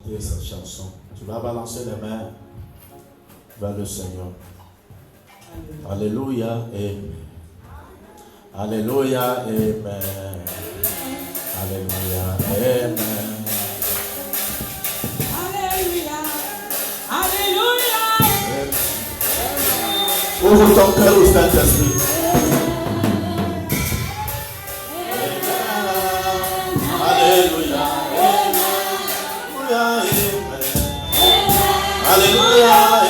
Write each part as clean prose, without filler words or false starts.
chanter cette chanson. Tu vas balancer les mains vers le Seigneur. Alléluia, amen. Alléluia, amen. Alléluia, amen. Alléluia, alléluia. Ouvre ton cœur au Saint-Esprit. Alléluia, Alléluia, Alléluia,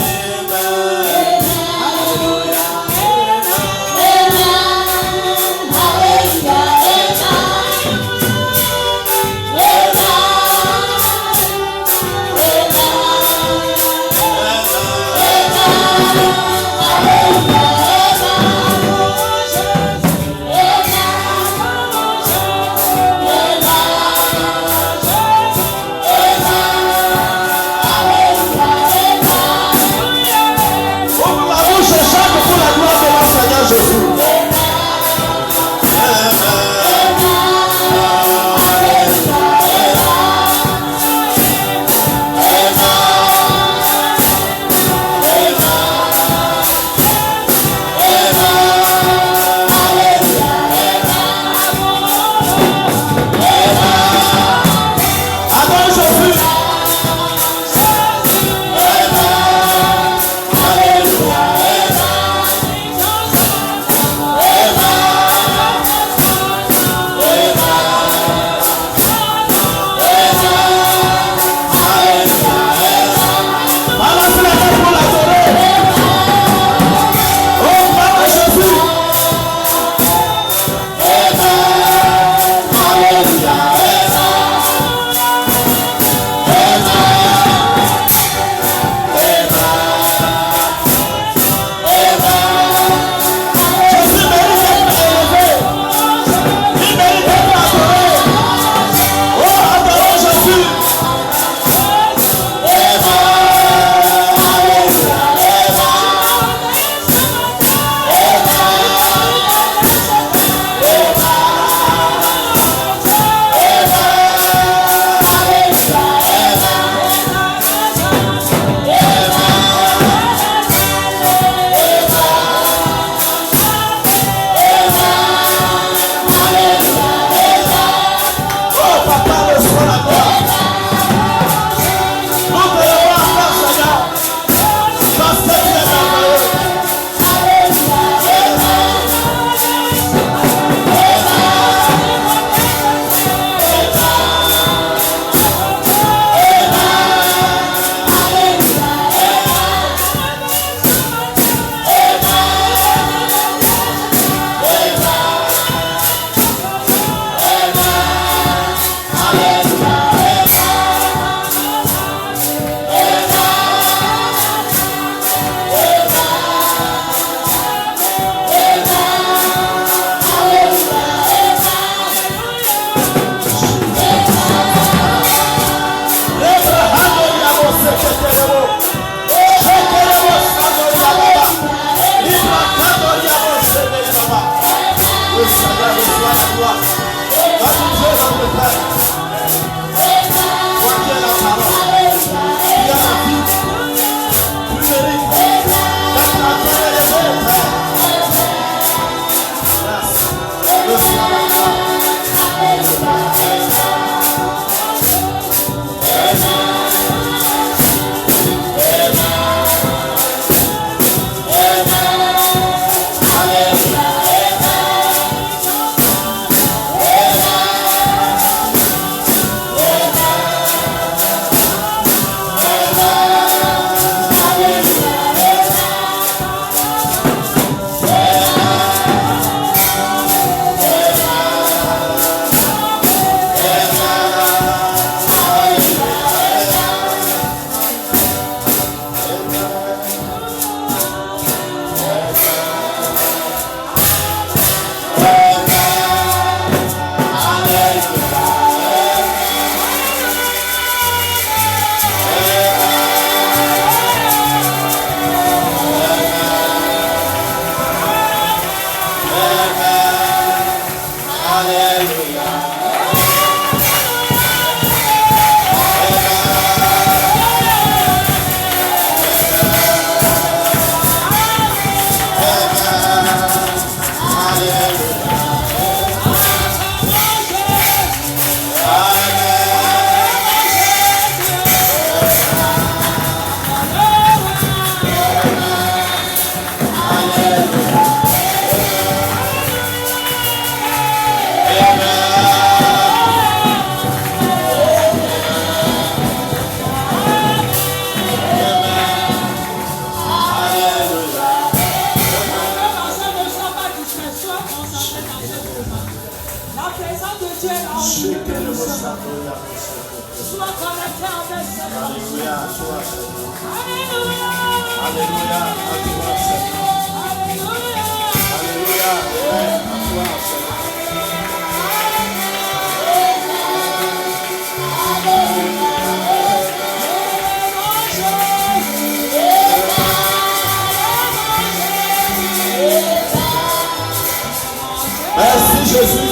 Merci Jésus.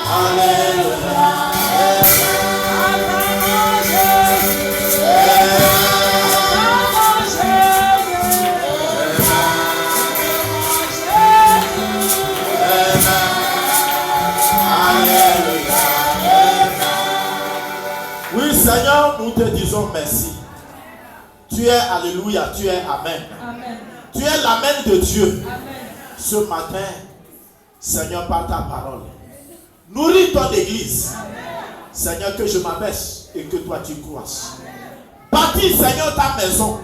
Alléluia. Oui Seigneur, nous te disons merci. Tu es Alléluia, tu es Amen. Amen. Tu es l'Amen de Dieu. Amen. Ce matin, Seigneur, par ta parole, nourris ton église. Seigneur, que je m'abaisse et que toi tu croisses. Bâtis, Seigneur, ta maison,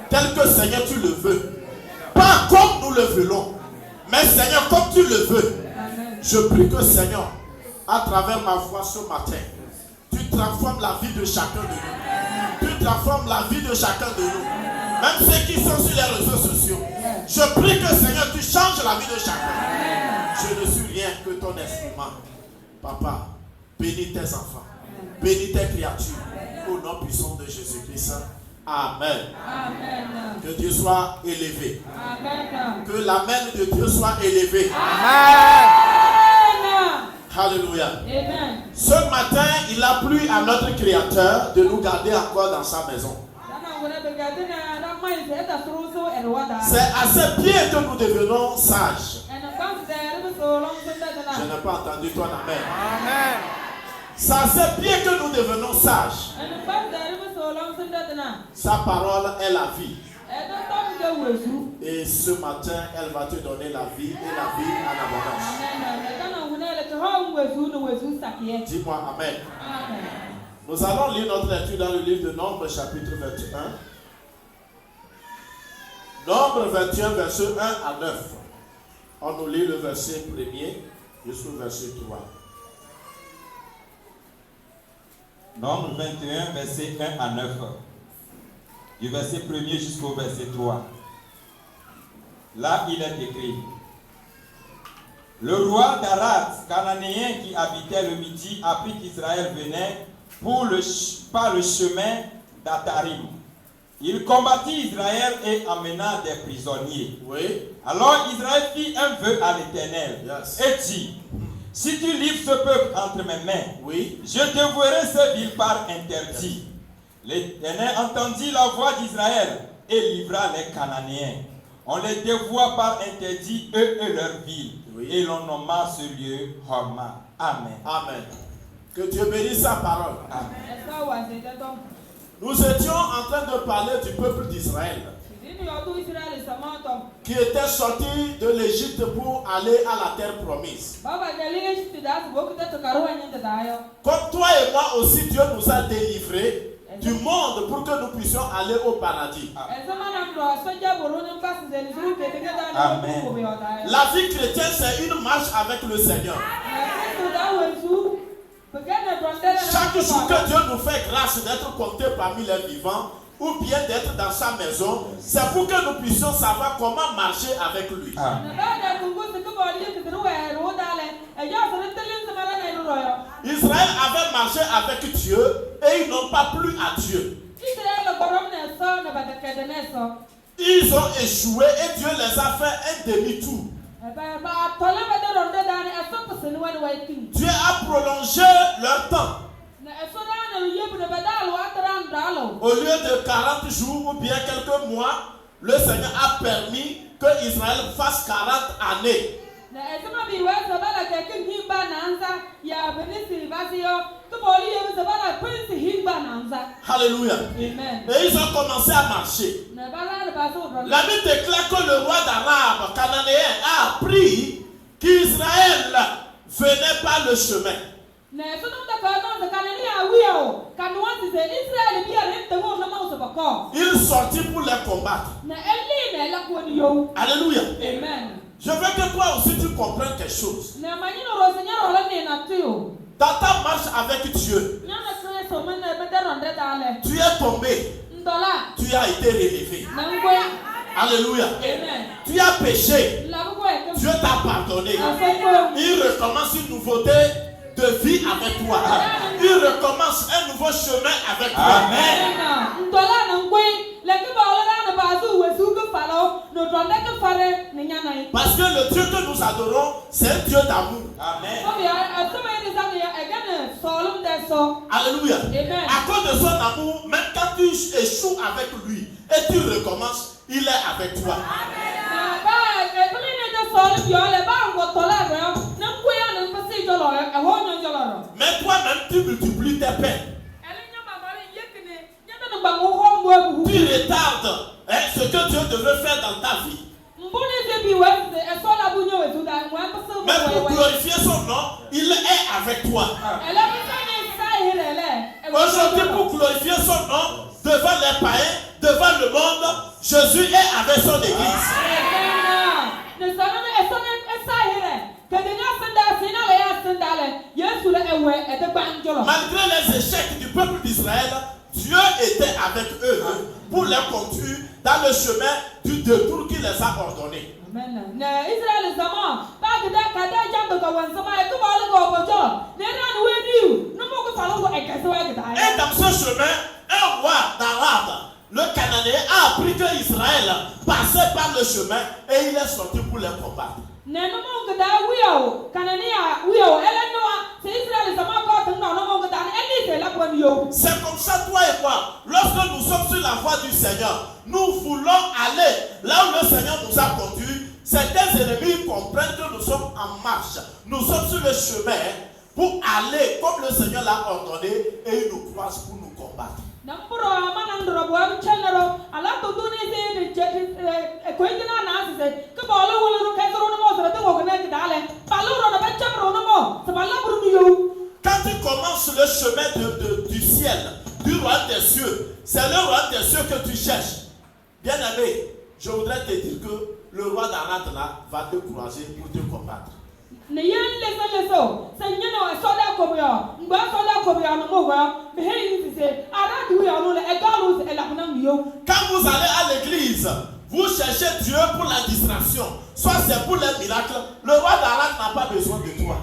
telle que, Seigneur, tu le veux. Pas comme nous le voulons, mais, Seigneur, comme tu le veux. Je prie que, Seigneur, à travers ma foi ce matin, tu transformes la vie de chacun de nous. Tu transformes la vie de chacun de nous. Même ceux qui sont sur les réseaux sociaux. Je prie que, Seigneur, tu changes la vie de chacun. Je ne suis rien que ton instrument. Papa, bénis tes enfants. Bénis tes créatures. Au nom puissant de Jésus-Christ. Amen. Amen. Que Dieu soit élevé. Amen. Que l'amen de Dieu soit élevé. Amen. Alléluia. Amen. Ce matin, il a plu à notre Créateur de nous garder encore dans sa maison. C'est à ses pieds que nous devenons sages. Je n'ai pas entendu ton amen. Amen. C'est à ses pieds que nous devenons sages. Sa parole est la vie. Et ce matin, elle va te donner la vie et la vie en abondance. Dis-moi amen. Nous allons lire notre lecture dans le livre de Nombre, chapitre 21. Nombre 21, verset 1 à 9. On nous lit le verset 1er jusqu'au verset 3. Nombre 21, verset 1 à 9. Du verset 1er jusqu'au verset 3. Là, il est écrit: Le roi d'Arad, cananéen qui habitait le Midi, apprit qu'Israël venait par le chemin d'Atarim. Il combattit Israël et amena des prisonniers. Oui. Alors Israël fit un vœu à l'Éternel et dit: Si tu livres ce peuple entre mes mains, Oui. je dévouerai ces villes par interdit. L'Éternel entendit la voix d'Israël et livra les Cananéens. On les dévoua par interdit, eux et leurs villes. Oui. Et l'on nomma ce lieu Horma. Amen. Amen. Que Dieu bénisse sa parole. Amen. Nous étions en train de parler du peuple d'Israël qui était sorti de l'Égypte pour aller à la terre promise. Comme toi et moi aussi, Dieu nous a délivrés du monde pour que nous puissions aller au paradis. Amen. La vie chrétienne, c'est une marche avec le Seigneur. Chaque jour que Dieu nous fait grâce d'être compté parmi les vivants ou bien d'être dans sa maison, c'est pour que nous puissions savoir comment marcher avec lui. Amen. Israël avait marché avec Dieu et ils n'ont pas plu à Dieu. Ils ont échoué et Dieu les a fait un demi-tour. Dieu a prolongé leur temps. Au lieu de 40 jours ou bien quelques mois, le Seigneur a permis que Israël fasse 40 années. Alléluia. Amen. Et ils ont commencé à marcher. La Bible déclare que le roi d'Arabe cananéen a appris qu'Israël venait par le chemin. Il sortit pour les combattre. Alléluia. Amen. Je veux que toi aussi tu comprennes quelque chose. Dans ta marche avec Dieu, tu es tombé, tu as été relevé. Alléluia. Amen. Tu as péché, Dieu t'a pardonné. Il recommence une nouveauté de vie avec toi. Il recommence un nouveau chemin avec toi. Amen. Parce que le Dieu que nous adorons, c'est un Dieu d'amour. Amen. Alléluia. Amen. À cause de son amour, même quand tu échoues avec lui et tu recommences, il est avec toi. Mais toi-même, tu multiplies tes peines. Tu retardes ce que Dieu devrait faire dans ta vie. Mais pour glorifier son nom, il est avec toi. Aujourd'hui, pour glorifier son nom, devant les païens, devant le monde, Jésus est avec son église. Malgré les échecs du peuple d'Israël, Dieu était avec eux pour les conduire dans le chemin du détour qu'il les a ordonné. Et dans ce chemin, un roi d'Arabe, le Cananéen, a appris que Israël passait par le chemin et il est sorti pour les combattre. C'est comme ça, toi et moi, lorsque nous sommes sur la voie du Seigneur, nous voulons aller là où le Seigneur nous a conduits. Certains ennemis comprennent que nous sommes en marche. Nous sommes sur le chemin pour aller comme le Seigneur l'a ordonné et il nous croise pour nous combattre. Quand tu commences le chemin du ciel, du royaume des cieux, c'est le royaume des cieux que tu cherches. Bien aimé, je voudrais te dire que le roi d'Arad là va te croiser pour te combattre. Quand vous allez à l'église, vous cherchez Dieu pour la distraction, soit c'est pour les miracles. Le roi d'Arad n'a pas besoin de toi.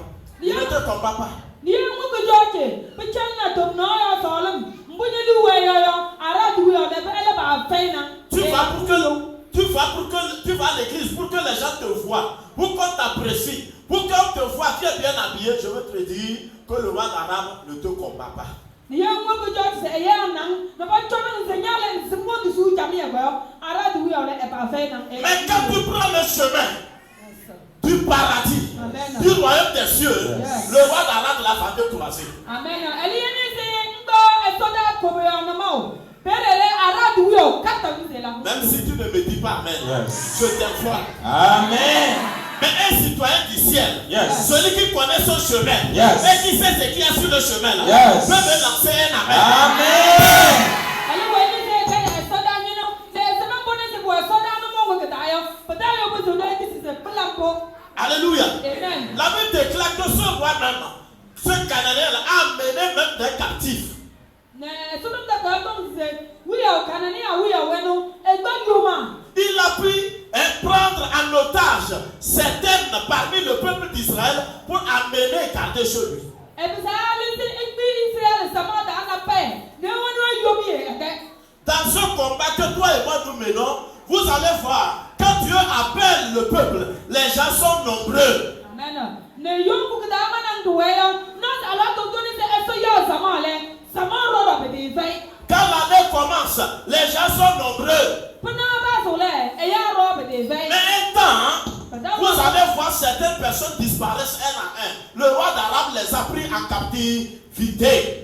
Il ne te combat pas. Tu vas à l'église pour que les gens te voient, pour qu'on t'apprécie, pour qu'on te voit, tu es bien habillé. Je veux te dire que le roi d'Aram ne te combat pas. Mais quand tu prends le chemin du paradis, du royaume des cieux, le roi d'Aram va te croiser. Amen. Même si tu ne me dis pas Amen, je t'informe. Amen. Mais un citoyen du ciel, celui qui connaît son chemin et qui sait ce qu'il y a sur le chemin là, peut me lancer un Amen. Amen. Alléluia. Amen. La Bible déclare que ce roi même, ce Cananéen là, a mené même des captifs. Il a pu prendre en otage certaines parmi le peuple d'Israël pour amener et garder chez lui. Dans ce combat que toi et moi nous menons, vous allez voir, quand Dieu appelle le peuple, les gens sont nombreux. Amen. Quand l'année commence, les gens sont nombreux. Mais un temps, vous allez voir certaines personnes disparaissent un à un. Le roi d'Aram les a pris en captivité.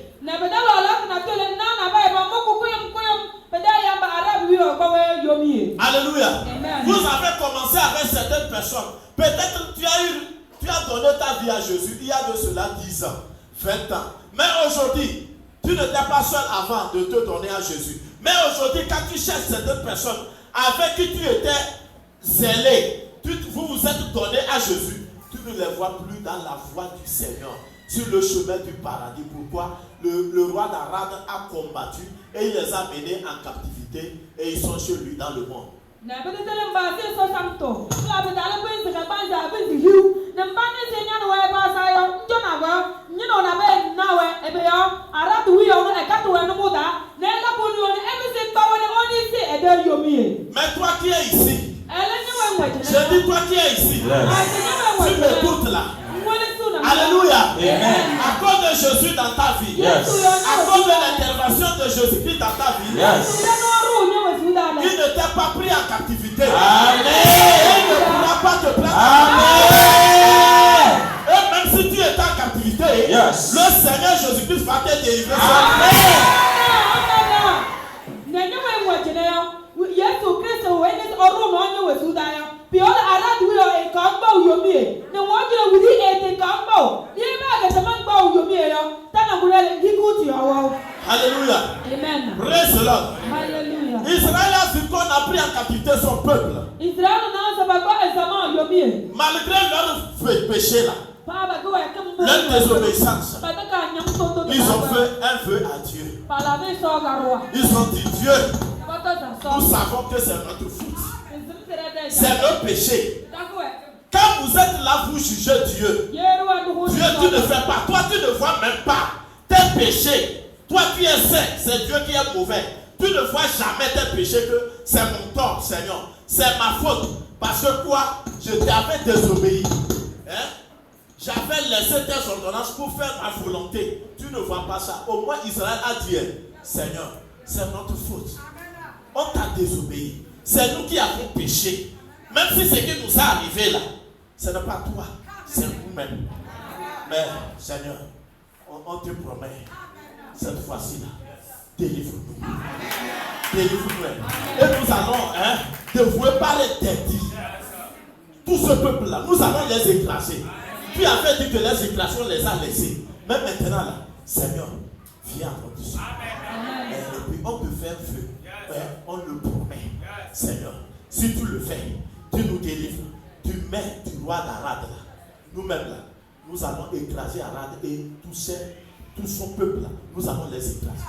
20 ans. Mais aujourd'hui, tu n'étais pas seul avant de te donner à Jésus. Mais aujourd'hui, quand tu cherches certaines personnes avec qui tu étais zélé, vous vous êtes donné à Jésus, tu ne les vois plus dans la voie du Seigneur, sur le chemin du paradis. Pourquoi? Le roi d'Arad a combattu et il les a menés en captivité et ils sont chez lui dans le monde. Mais toi qui es ici, je dis toi qui es ici, tu m'écoutes là. Alléluia. À cause de Jésus dans ta vie, à cause de l'intervention de Jésus-Christ dans ta vie, il ne t'a pas pris en captivité. Il ne pourra pas te prendre. Et même si tu es en captivité, le Seigneur Jésus-Christ va te délivrer. Alléluia. Amen. Praise the Lord. Hallelujah. Israël a vu qu'on a pris en captivité son peuple. Malgré leur péché là, leur désobéissance, ils ont fait un vœu à Dieu. Ils ont dit Dieu, nous savons que c'est notre faute. C'est notre péché. Quand vous êtes là, vous jugez Dieu. Dieu, tu ne fais pas. Toi, tu ne vois même pas tes péchés. Toi, tu es saint. C'est Dieu qui est mauvais. Tu ne vois jamais tes péchés que c'est mon tort, Seigneur. C'est ma faute. Parce que quoi? Je t'avais désobéi. Hein? J'avais laissé tes ordonnances pour faire ma volonté. Tu ne vois pas ça. Au moins, Israël a dit, Seigneur, c'est notre faute. On t'a désobéi. C'est nous qui avons péché. Même si ce qui nous est arrivé là, ce n'est pas toi, c'est nous-mêmes. Mais Seigneur, on te promet, cette fois-ci là, délivre-nous. Délivre-nous. Et nous allons dévouer par les têtes. Tout ce peuple-là, nous allons les écraser. Tu avais dit que les écraser, on les a laissés. Mais maintenant là, Seigneur, viens à notre dessus. Et puis on peut faire feu. On le promet. Seigneur, si tu le fais, tu nous délivres. Tu mets du roi d'Arad là. Nous-mêmes là, nous allons écraser Arad et tout son peuple là, nous allons les écraser.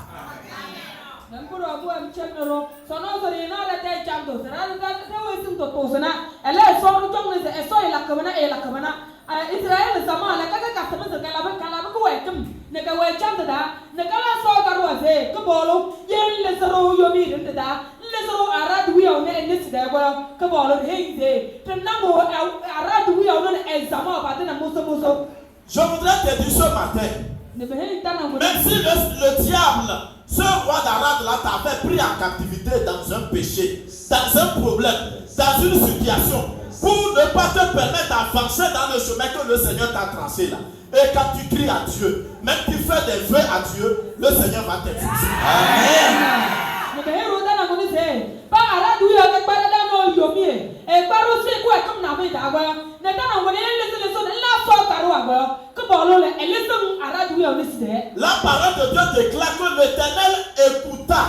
Israel zaman la kaka customer se kala ko wetum ne ka we cham da ne kala so garu ase ko bolo yen le zero yo mi de da le zero arad wi o ne ne sida ko bolo he de to nango arad wi o ne exama ba de na muso. Je voudrais te dire ce matin, même si le diable, ce roi d'Arad là, t'avait pris en captivité dans un péché, dans un problème, dans une situation, pour ne pas te permettre d'avancer dans le chemin que le Seigneur t'a tracé là. Et quand tu cries à Dieu, même tu fais des vœux à Dieu, le Seigneur va t'exaucer. Amen. La parole de Dieu déclare que l'Éternel écouta,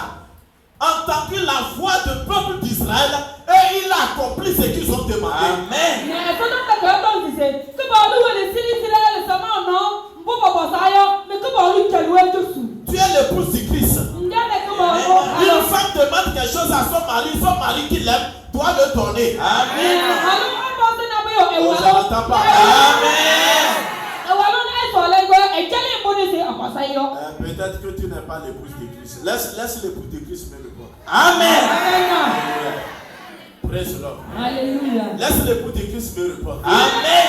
entendit la voix du peuple d'Israël et il a accompli ce qu'ils ont demandé. Amen. Tu es l'épouse du Christ. Une femme demande quelque chose à son mari qui l'aime doit le donner. Amen. Oh, je n'entends pas. Amen. Peut-être que tu n'es pas l'épouse de Christ. Laisse l'épouse de Christ me répondre. Amen. Praise the Lord. Alléluia. Laisse l'épouse de Christ me répondre. Amen.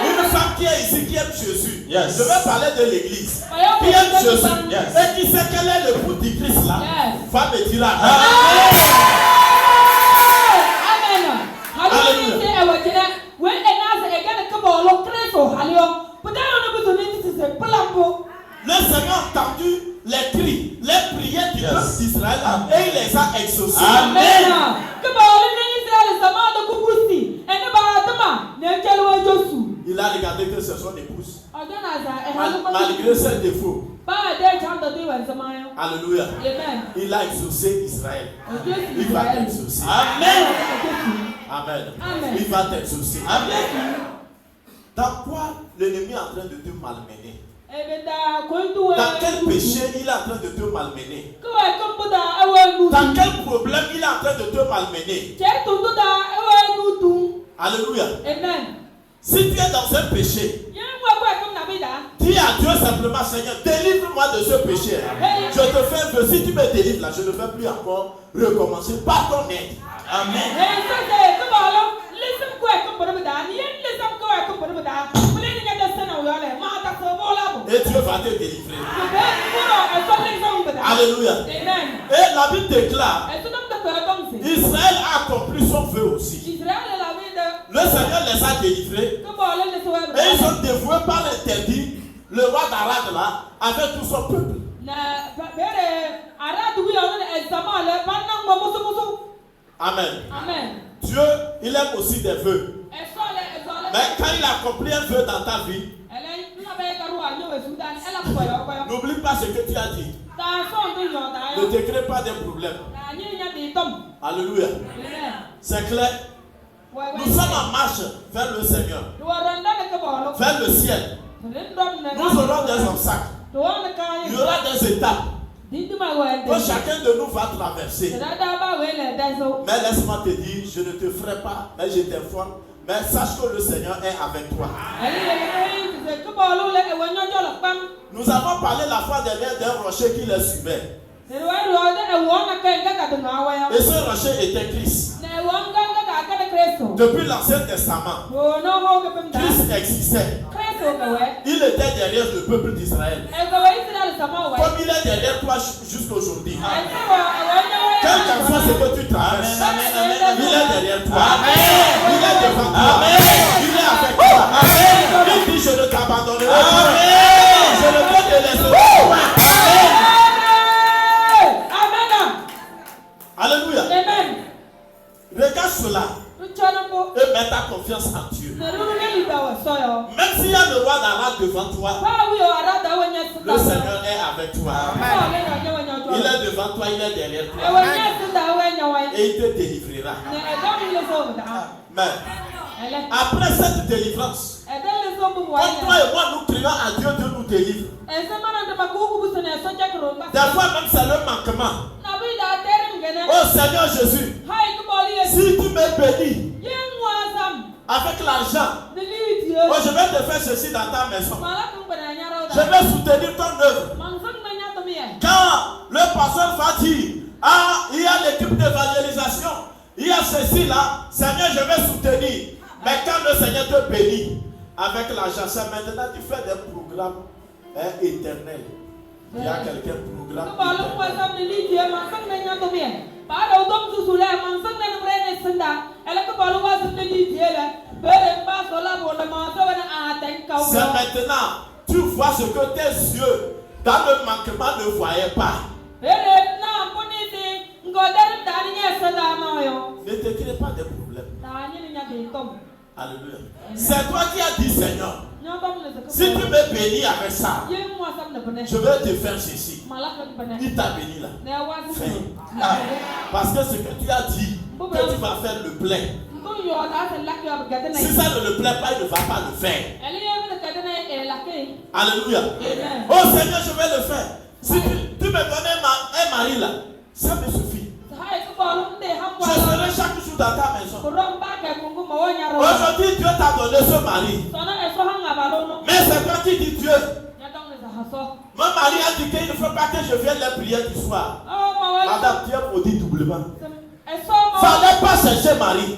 Une femme qui est ici, qui aime Jésus. Yes. Je vais parler de l'église. Qui aime Jésus. Yes. Et qui sait quel est l'épouse de Christ là. Yes. Va me dire Amen. Le Seigneur a entendu les cris, les prières du peuple d'Israël et il les a exaucés. Amen. Il a regardé que ce sont des épousses. Malgré ses défauts. Alléluia. Amen. Il a exaucé Israël. Il va t'exaucer. Amen. Amen. Amen. Il va t'exaucer. Amen. Dans quoi l'ennemi est en train de te malmener? Dans quel péché il est en train de te malmener? Dans quel problème il est en train de te malmener? Alléluia. Amen. Si tu es dans un péché, dis à Dieu simplement, Seigneur, délivre-moi de ce péché. Je te fais un vœu. Si tu me délivres là, je ne vais plus encore recommencer par ton aide. Amen. Et Dieu va te délivrer. Alléluia. Amen. Et la Bible déclare, Israël a accompli son vœu aussi. Le Seigneur les a délivrés. Et ils ont dévoué par l'interdit le roi d'Arad là avec tout son peuple. Amen. Amen. Dieu, il aime aussi des vœux. Mais quand il accomplit un vœu dans ta vie, n'oublie pas ce que tu as dit. Ne te crée pas des problèmes. Alléluia. C'est clair. Nous sommes en marche vers le Seigneur, vers le ciel. Nous aurons des obstacles. Il y aura des étapes que chacun de nous va traverser. Mais laisse-moi te dire, je ne te ferai pas, mais je t'informe. Mais sache que le Seigneur est avec toi. Nous avons parlé la fois dernière d'un rocher qui les suivait. Et ce rocher était Christ. Depuis l'Ancien Testament, Christ existait. Il était derrière le peuple d'Israël. Comme il est derrière toi jusqu'aujourd'hui. Quel qu'en soit ce que tu traverses, il est derrière toi. Il est devant toi. Il est avec toi. Il dit, je ne t'abandonnerai pas. Je ne te laisserai pas. Alléluia. Amen. Regarde cela et mets ta confiance en Dieu. Même s'il y a le roi d'Arad devant toi, le Seigneur est avec toi. Il est devant toi, il est derrière toi. Et il te délivrera. Mais après cette délivrance, comme toi et moi nous crions à Dieu de nous délivrer. Des fois même c'est le manquement. Oh Seigneur Jésus, si tu me bénis avec l'argent, oh, je vais te faire ceci dans ta maison. Je vais soutenir ton œuvre. Quand le pasteur va dire, ah, il y a l'équipe d'évangélisation, il y a ceci là, Seigneur, je vais soutenir. Mais quand le Seigneur te bénit avec l'argent, c'est maintenant tu fais des programmes éternels. Il y a quelqu'un programme c'est maintenant, tu vois ce que tes yeux dans le manquement ne voyaient pas. Ne te crée pas de problème. Alléluia. C'est toi qui as dit, Seigneur, si tu me bénis avec ça, je vais te faire ceci. Il t'a béni là. Fais. Parce que ce que tu as dit, que tu vas faire le plein. Si ça ne le plaît pas, il ne va pas le faire. Alléluia. Oh Seigneur, je vais le faire. Si tu me donnes un mari là, ça me suffit. Je serai chaque jour dans ta maison. Aujourd'hui, Dieu t'a donné ce mari. Mais c'est toi qui dis Dieu. Mon mari a dit qu'il ne faut pas que je vienne les prières du soir. Madame, tu es maudit doublement. Fallait pas chercher mari.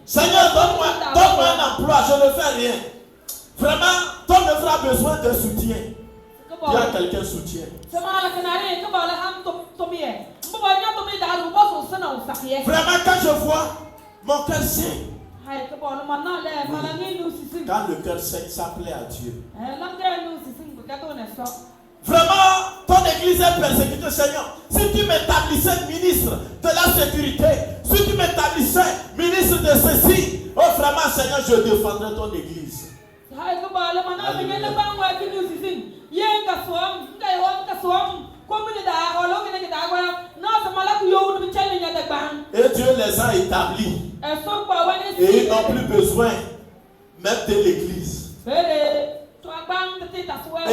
Seigneur, donne-moi un emploi, je ne fais rien. Vraiment, ton œuvre a besoin de soutien. Il y a quelqu'un soutien. Vraiment, quand je vois mon cœur saigne. Quand le cœur saigne, ça plaît à Dieu. Vraiment, ton église est persécutée, Seigneur. Si tu m'établissais ministre de la sécurité, si tu m'établissais ministre de ceci, oh vraiment, Seigneur, je défendrai ton église. Et Dieu les a établis. Et ils n'ont plus besoin même de l'église. Et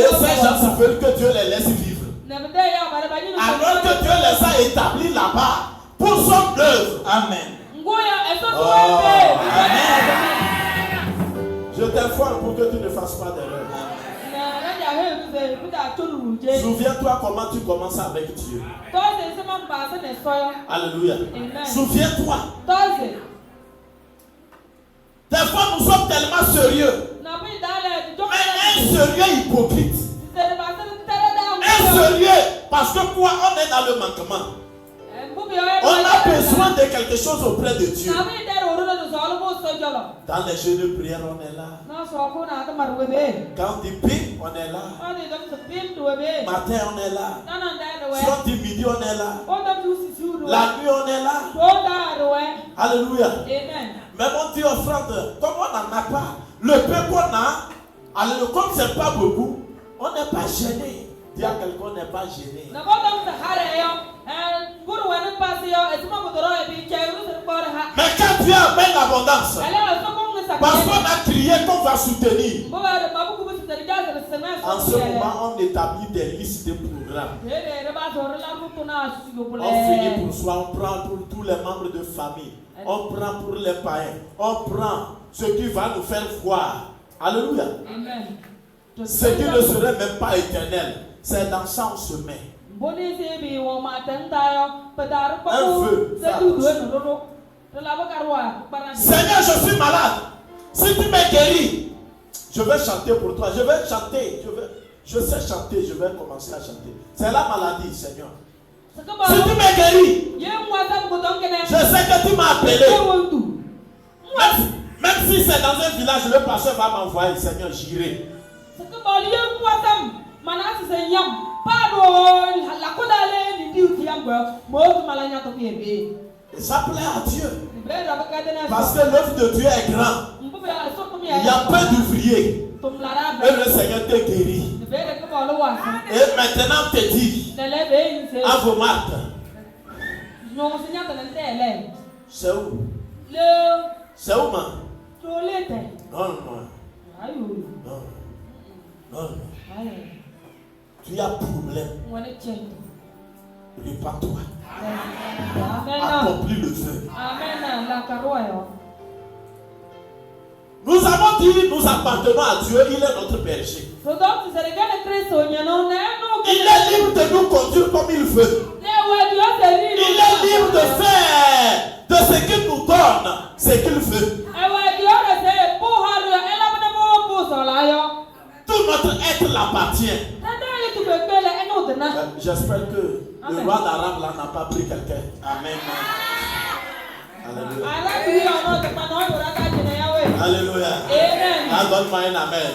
ces gens veulent que Dieu les laisse vivre. Alors que Dieu les a établis là-bas pour son œuvre. Amen. Oh, amen. Je t'informe pour que tu ne fasses pas d'erreur. Souviens-toi comment tu commences avec Dieu. Alléluia. Souviens-toi. Des fois nous sommes tellement sérieux. Mais un sérieux hypocrite. Un sérieux parce que quoi, on est dans le manquement. On a besoin de quelque chose auprès de Dieu. Dans les jeux de prière, on est là. Quand il pique, on est là. Matin, on est là. Si on dit midi, on est là. La nuit, on est là. Alléluia. Même on dit offrande, comme on n'en a pas, le peu qu'on a, alors comme c'est pas beaucoup, on n'est pas gêné. Dis à quelqu'un, on n'est pas gêné. Mais quand Dieu amène l'abondance, parce qu'on a crié qu'on va soutenir, en ce moment on établit des listes de programmes. On finit pour soi, on prend pour tous les membres de famille, on prend pour les païens, on prend ce qui va nous faire voir. Alléluia. Ce qui ne serait même pas éternel, c'est dans ça on se met. Un feu. Seigneur, je suis malade. Si tu me guéris, je vais chanter pour toi. Je vais chanter. Je sais chanter. Je vais commencer à chanter. C'est la maladie, Seigneur. Si tu me guéris, je sais que tu m'as appelé. Même si c'est dans un village, le pasteur va m'envoyer. Seigneur, j'irai. Et ça plaît à Dieu. Parce que l'œuvre de Dieu est grande. Il y a peu d'ouvriers. Et le Seigneur te guérit. Et maintenant te dit à vos marques. C'est où? C'est où, man? Non. Tu as problème. Répands-toi. Accomplis le feu. Nous avons dit, nous appartenons à Dieu, il est notre berger. Il est libre de nous conduire comme il veut. Il est libre de faire de ce qu'il nous donne, ce qu'il veut. Tout notre être l'appartient. J'espère que le roi d'Aram là n'a pas pris quelqu'un. Amen. Alléluia. Alléluia. Amen. Donne-moi un amen.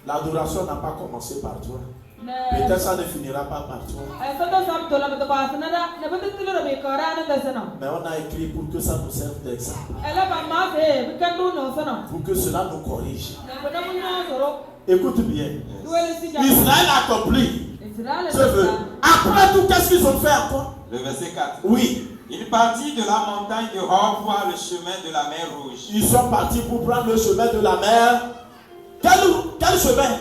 L'adoration n'a pas commencé par toi. Peut-être ça ne finira pas par toi. Mais on a écrit pour que ça nous serve d'exemple. Pour que cela nous corrige. Écoute bien. Israël a accompli ce vœu. Après tout, qu'est-ce qu'ils ont fait encore? Le verset 4. Oui. Il partit de la montagne de Hor pour le chemin de la mer Rouge. Ils sont partis pour prendre le chemin de la mer. Quel chemin?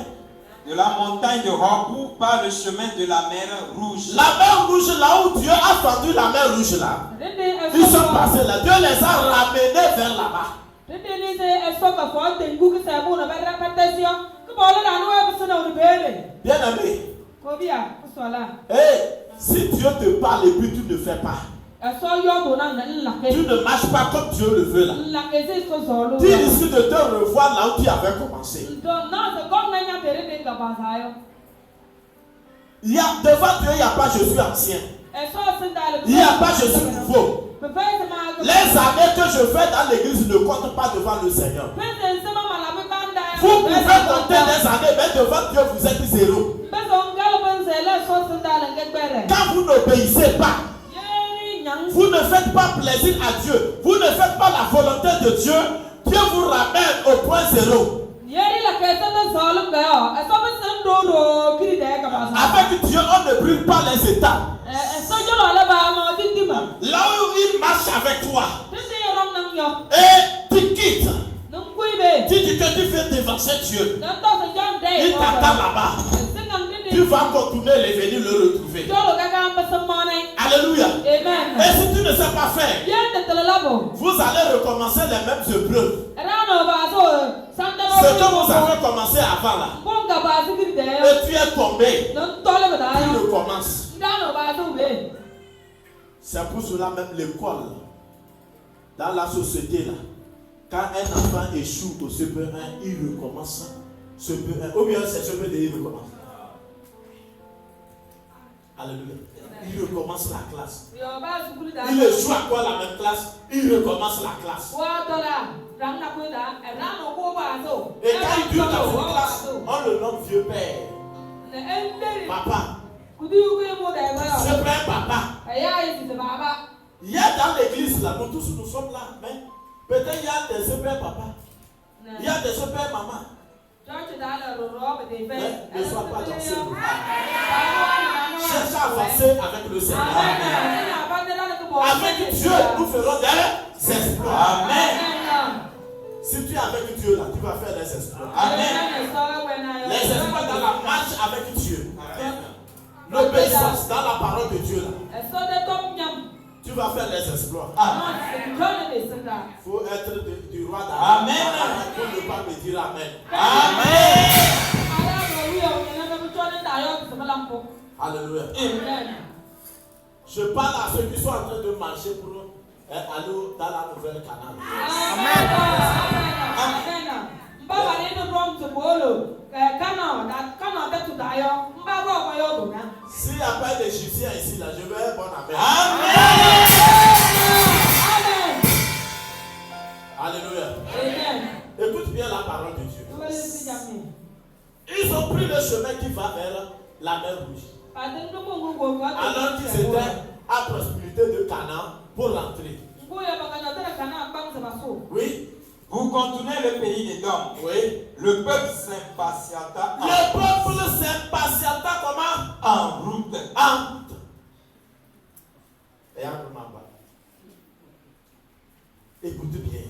De la montagne de Hor par le chemin de la mer Rouge. La mer Rouge, là où Dieu a fendu la mer Rouge là. Ils sont passés là. Dieu les a ramenés vers là-bas. Bien aimé. Hey, si Dieu te parle et puis tu ne fais pas, tu ne marches pas comme Dieu le veut là, tu risques de te revoir là où tu avais commencé. Il y a, devant Dieu, il n'y a pas je suis ancien. Il n'y a pas je suis nouveau. Les années que je fais dans l'église ne comptent pas devant le Seigneur. Vous pouvez compter des années, mais devant Dieu, vous êtes zéro. Quand vous n'obéissez pas, vous ne faites pas plaisir à Dieu, vous ne faites pas la volonté de Dieu, Dieu vous ramène au point zéro. Avec Dieu, on ne brûle pas les étapes. Là où il marche avec toi et tu quittes, tu dis que tu fais dévancer Dieu, il t'attend là-bas. Tu vas continuer et venir le retrouver. Alléluia. Amen. Et si tu ne sais pas faire, vous allez recommencer les mêmes épreuves. Ce que vous avez commencé avant là, et tu es tombé, tu recommences. C'est pour cela même l'école, dans la société là, quand un enfant échoue au CP1, il recommence CP1. Ou bien c'est CP2, il recommence. Alléluia. Il recommence la classe. Il échoue à quoi la même classe? Il recommence la classe. Et quand il dure dans une classe, on le nomme vieux père. Papa. C'est père papa. Il y a dans l'église là, nous tous nous sommes là, mais peut-être il y a des pères papa. Il y a des pères maman. Mais ne sois pas dans ce groupe. Cherche à avancer avec le Seigneur. Avec Dieu, nous ferons des exploits. Amen. Si tu es avec Dieu là, tu vas faire des exploits. Amen. Les exploits dans la marche avec Dieu. L'obéissance dans la parole de Dieu là. Tu vas faire les exploits. Il faut être du roi d'Amen. Amen. Pour ne pas me dire Amen. Amen. Alléluia. Amen. Je parle à ceux qui sont en train de marcher pour aller dans la nouvelle Canaan. Amen. S'il n'y a pas d'Égyptiens ici, là, je vais un bon Amen. Alléluia. Amen. Écoute bien la parole de Dieu. Ils ont pris le chemin qui va vers la mer Rouge. Alors qu'ils étaient à proximité de Canaan pour l'entrée. Oui. Vous contournez le pays d'Édom. Oui. Le peuple s'impatienta. Le peuple s'impatienta comment? En route. En route. Et en route. Écoutez bien.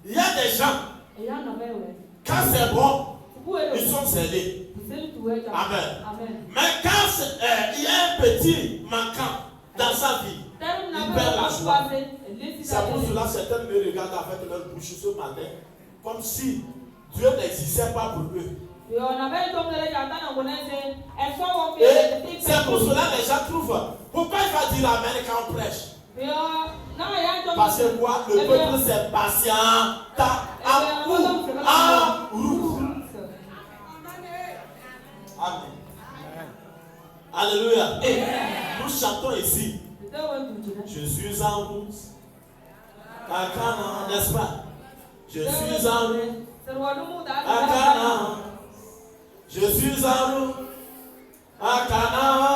Il y a des gens, quand c'est bon, ils sont zélés. Amen. Mais quand il y a un petit manquant dans sa vie, il perd la joie. C'est pour cela que certains me regardent avec leur bouche ce matin, comme si Dieu n'existait pas pour eux. Et c'est pour cela que les gens trouvent. Pourquoi il va dire Amen quand on prêche? Parce que quoi? Le peuple c'est patient. En route. Amen. Alléluia. Et nous chantons ici. Je suis en route à Canaan, n'est-ce pas? Je suis en route à Canaan. Je suis en route à Canaan.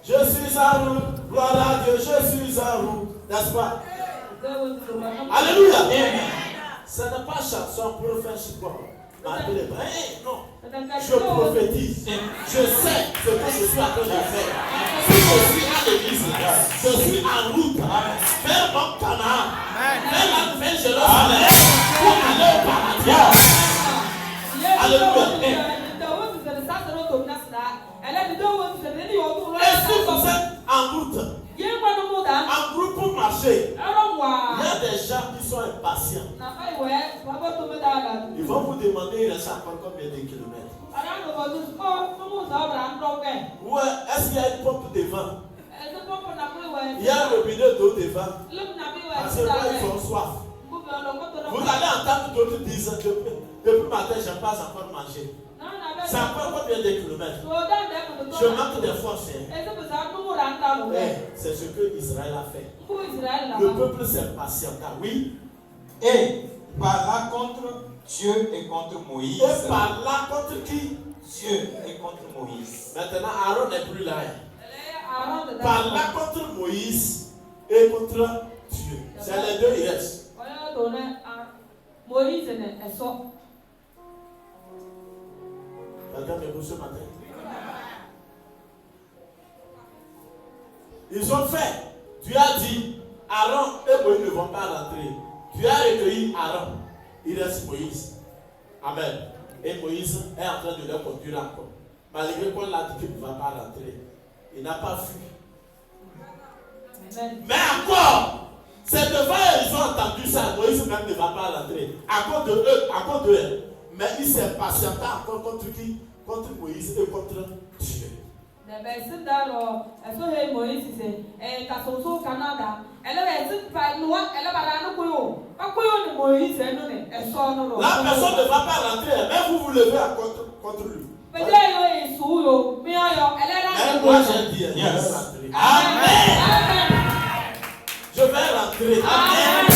Je suis en route, gloire à Dieu, je suis en route, n'est-ce pas? Alléluia. Ce n'est pas chanson pour faire support. Non. Je prophétise. Je sais ce que je suis en train de faire. Si je suis à l'église, je suis en route vers mon Canaan, vers la nouvelle Jérusalem, pour aller au paradis. Alléluia. Et si vous êtes en route, en groupe pour marcher, il y a des gens qui sont impatients. Ils vont vous demander il reste encore combien de kilomètres. Ou est-ce qu'il y a une pompe devant? Il y a un robinet d'eau devant. Parce que là, ils ont soif. Vous allez entendre d'autres dire depuis le matin, je n'ai pas encore mangé. C'est encore combien de kilomètres? Je manque de force. C'est ce que Israël a fait. Le peuple s'est patienté. Oui. Et par là contre Dieu et contre Moïse. Et par là contre qui? Dieu et contre Moïse. Maintenant, Aaron n'est plus là. Par là contre Moïse et contre Dieu. C'est les deux, il reste. Quelqu'un me bouge ce matin. Ils ont fait. Tu as dit, Aaron et Moïse ne vont pas rentrer. Tu as recueilli Aaron. Il reste Moïse. Amen. Et Moïse est en train de leur conduire encore. Malgré qu'on l'a dit qu'il ne va pas rentrer. Il n'a pas fui. Mais encore, c'est devant eux, ils ont entendu ça. Moïse même ne va pas rentrer. À cause de eux, à cause de eux. Mais il s'est patienté encore contre qui? Contre Moïse et contre Dieu. La personne ne va pas rentrer, mais vous vous levez contre lui. Mais moi j'ai dit, je vais rentrer. Amen. Je vais rentrer. Amen.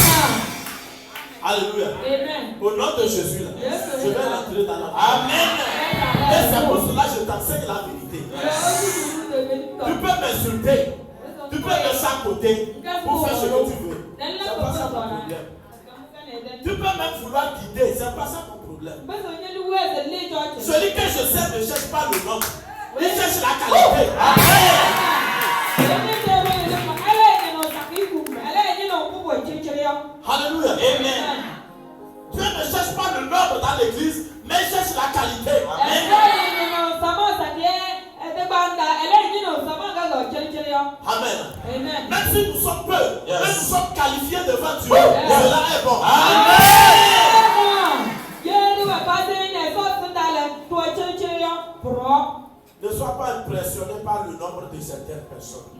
Alléluia. Amen. Au nom de Jésus, là, je vais rentrer dans la vie. Amen. Et c'est pour cela que je t'enseigne la vérité. Tu peux m'insulter. Tu peux me chapeauter pour faire ce que tu veux. C'est pas ça mon problème. Tu peux même vouloir guider. C'est pas ça mon problème. Celui que je sais ne cherche pas le nom. Il cherche la qualité. Amen. Alléluia. Amen. Dieu ne cherche pas le nombre dans l'église, mais il cherche la qualité. Amen. Amen. Même si nous sommes peu, mais nous sommes qualifiés devant Dieu. Cela est bon. Ne sois pas impressionné par le nombre de certaines personnes.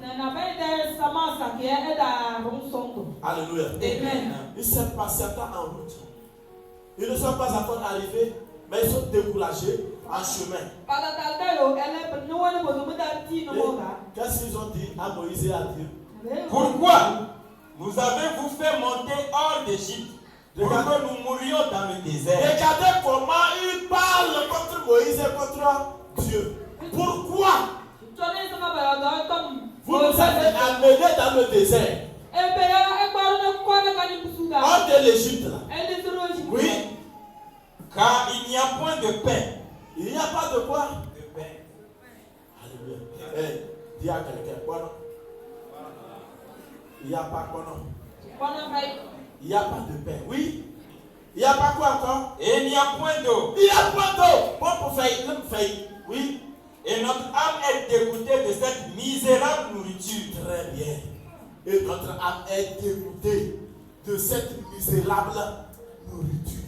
Alléluia. Amen. Ils s'est patienté en route. Ils ne sont pas encore arrivés, mais ils sont découragés en chemin. Qu'est-ce qu'ils ont dit à Moïse et à Dieu? Pourquoi nous avez-vous fait monter hors d'Égypte pour que nous mourions dans le désert? Regardez comment ils parlent contre Moïse et contre Dieu. Pourquoi vous nous avez amenés dans le désert? Hors de l'Égypte là. Oui. Car il n'y a point de pain. Il n'y a pas de quoi? De pain. Alléluia. Hey, dis à quelqu'un quoi non? Il n'y a pas quoi non? Il n'y a pas de pain. Oui. Il n'y a pas quoi encore? Et il n'y a point d'eau. Il n'y a pas d'eau. Bon pour faire. Oui. Et notre âme est dégoûtée de cette misérable nourriture. Très bien. Et notre âme est dégoûtée de cette misérable nourriture.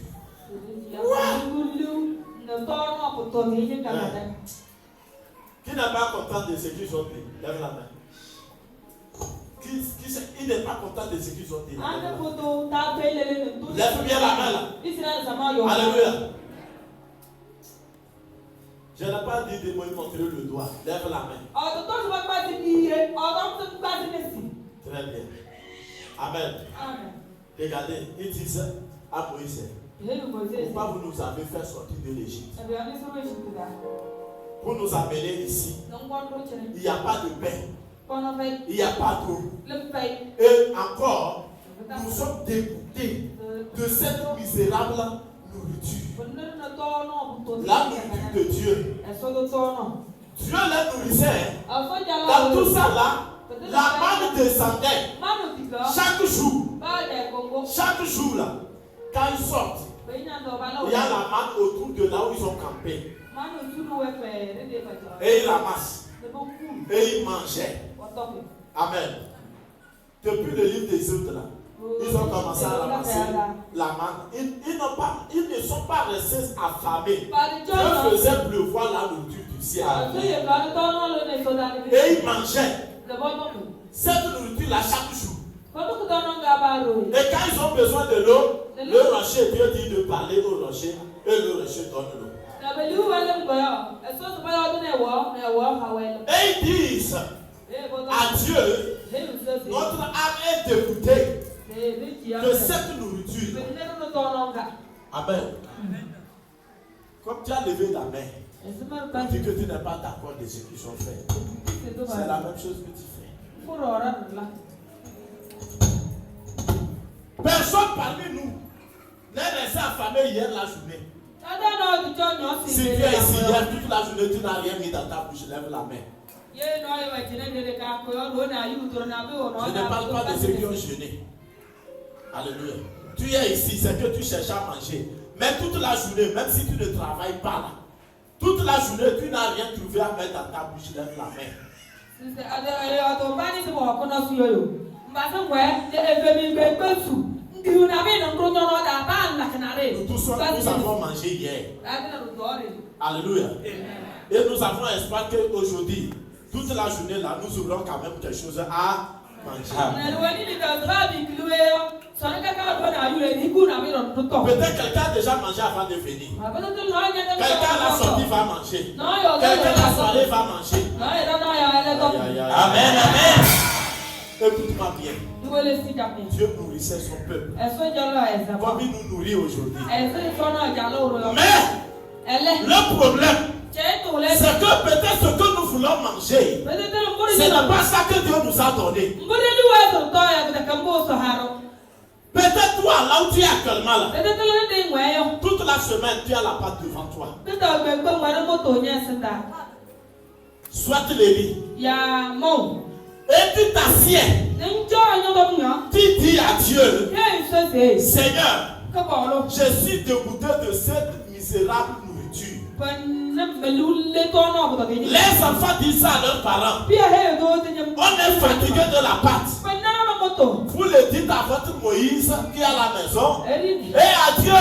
Qui n'est pas content de ce qu'ils ont dit? Lève la main. Qui n'est pas content de ce qu'ils ont dit? Lève bien la main là. Alléluia. Je n'ai pas dit de me montrer le doigt. Lève la main. Très bien. Amen. Regardez, ils disent à Moïse, pourquoi vous nous avez fait sortir de l'Égypte? Pour nous amener ici, il n'y a pas de pain. Il n'y a pas d'eau. Et encore, nous sommes dégoûtés de cette misérable nourriture. La nourriture de Dieu. Dieu les nourrissait. Dans tout ça là, la manne descendait. Chaque jour. Chaque jour là, quand ils sortent, il y a la manne autour de là où ils ont campé. Et ils ramassent. Et ils mangeaient. Amen. Depuis le livre des autres là, ils ont commencé à ramasser la manne. Ils ne sont pas restés affamés. Dieu faisait pleuvoir la nourriture du ciel. Et ils mangeaient cette nourriture là chaque jour. Et quand ils ont besoin de l'eau, le rocher, Dieu dit de parler au rocher et le rocher donne l'eau. Et ils disent à Dieu, notre âme est dégoûtée de cette nourriture. Amen. Comme tu as levé la main, on dit que tu n'es pas d'accord de ce qu'ils ont fait. C'est la même chose que tu fais. Personne parmi nous n'est resté affamé hier la journée. Si tu es ici hier toute la journée, tu n'as rien mis dans ta bouche, lève la main. Je ne parle pas de ceux qui ont jeûné. Alléluia. Tu es ici, c'est que tu cherches à manger. Mais toute la journée, même si tu ne travailles pas là, toute la journée, tu n'as rien trouvé à mettre dans ta bouche, lève la main. Nous tous nous avons mangé hier. Alléluia. Et nous avons espoir qu'aujourd'hui, toute la journée là, nous aurons quand même quelque chose à manger. Peut-être quelqu'un a déjà mangé avant de venir. Quelqu'un la sortie va manger. Quelqu'un la soirée va manger. Amen, amen. Écoute-moi bien. Dieu nourrissait son peuple. Comme il nous nourrit aujourd'hui. Mais le problème, c'est que peut-être ce que nous voulons manger, ce n'est pas ça que Dieu nous a donné. Peut-être toi, là où tu es actuellement là, toute la semaine tu as la pâte devant toi. Soit les riz. Et tu t'assieds. Tu dis à Dieu, Seigneur, je suis dégoûté de cette misérable nourriture. Les enfants disent ça à leurs parents. On est fatigué de la pâte. Vous le dites à votre Moïse qui est à la maison. Et à Dieu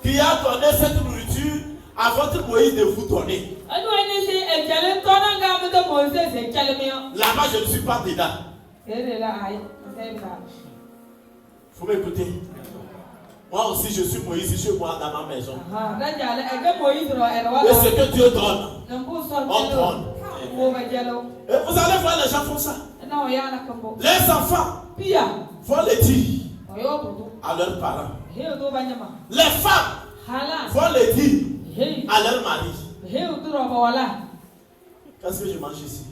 qui a donné cette nourriture à votre Moïse de vous donner. Là-bas, je ne suis pas dedans. Vous m'écoutez? Moi aussi, je suis Moïse chez moi dans ma maison. Et ce que Dieu donne, on donne. Et vous allez voir les gens font ça. Les enfants vont le dire à leurs parents. Les femmes vont le dire à leur mari. Qu'est-ce que je mange ici?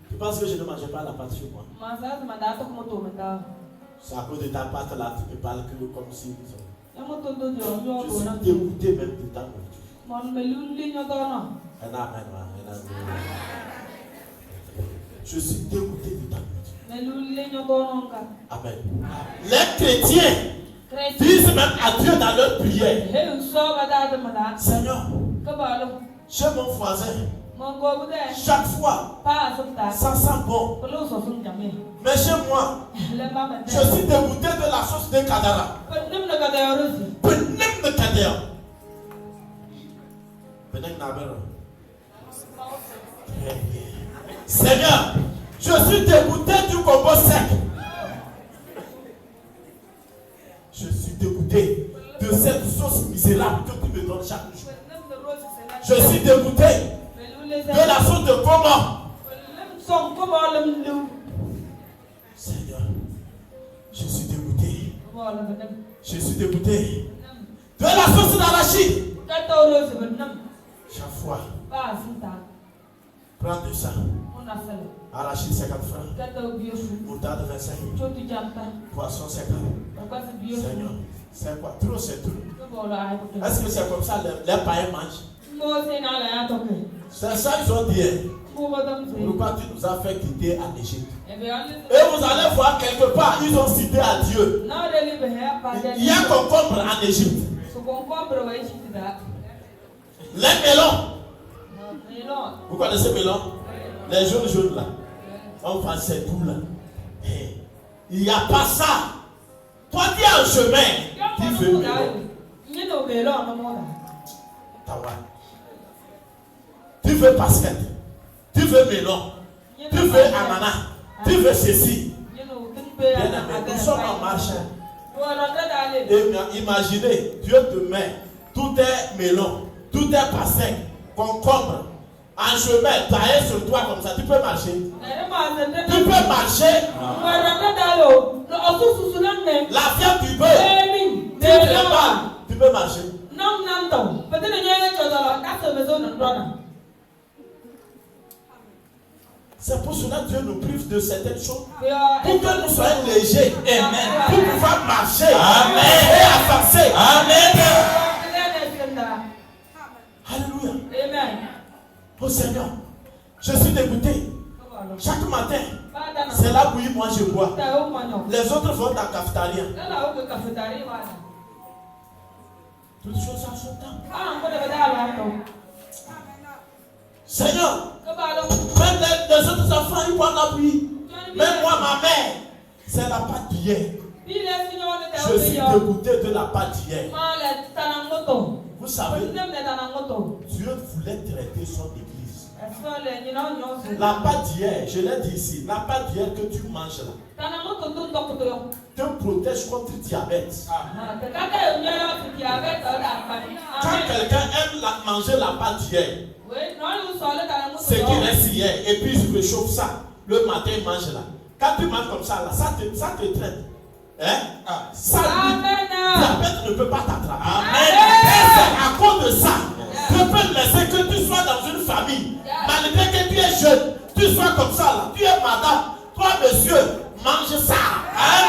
Tu penses que je ne mangeais pas la pâte chez moi? C'est à cause de ta pâte là, tu me parles que comme si je suis dégoûté même de ta nourriture. Je suis dégoûté de ta nourriture. Amen. Les chrétiens disent même à Dieu dans leur prière, Seigneur, chez mon voisin, chaque fois, ça sent bon. Mais chez moi, je suis dégoûté de la sauce de Kadara. Seigneur, je suis dégoûté du combo sec. Je suis dégoûté de cette sauce misérable que tu me donnes chaque jour. Je suis dégoûté de la sauce de comment. Seigneur, je suis dégoûté. Je suis dégoûté de la sauce d'arachide. Chaque fois, prends de ça. Arachide 50 francs. Moutarde 25. Poisson 50. Seigneur, c'est quoi? Trop, c'est trop. Est-ce que c'est comme ça les païens mangent? C'est ça qu'ils ont dit. Pourquoi tu nous as fait quitter en Égypte? Et vous allez voir quelque part, ils ont cité à Dieu. Il y a concombre en Égypte. Les melons. Vous connaissez melons? Les jaunes là. Enfin, c'est tout là. Il n'y a pas ça. Toi, tu es en chemin. Tu veux melon. Tu veux basket. Tu veux melon. Tu veux ananas. Tu veux ceci. Bien aimé, nous sommes en marche. Et imaginez, Dieu te met, tout est melon, tout est passé, concombre, en chemin, taillé sur toi comme ça, tu peux marcher. Tu peux marcher. La fièvre du bœuf, tu peux marcher. C'est pour cela que Dieu nous prive de certaines choses. Pour que nous soyons légers. Amen. Pour pouvoir marcher. Amen. Et avancer. Amen. Alléluia. Amen. Oh Seigneur, je suis dégoûté. Chaque matin, c'est la bouillie, moi je bois. Les autres vont dans la cafétéria. Toutes choses en son temps. Seigneur, même les autres enfants, ils boivent la bouillie. Même moi, ma mère, c'est la pâte d'hier. Je suis dégoûté de la pâte d'hier. Vous savez, Dieu voulait traiter son église. La pâte d'hier, je l'ai dit ici, la pâte d'hier que tu manges là, te protège contre le diabète. Quand quelqu'un aime manger la pâte d'hier, c'est qu'il reste hier, et puis je réchauffe ça, le matin il mange là. Quand tu manges comme ça, là, ça te traite. Hein? Ça, le diabète ne peut pas t'attraper. Et c'est à cause de ça que Dieu peut laisser que tu sois dans une famille. Malgré que tu es jeune, tu sois comme ça là, tu es madame, toi monsieur, mange ça. Amen.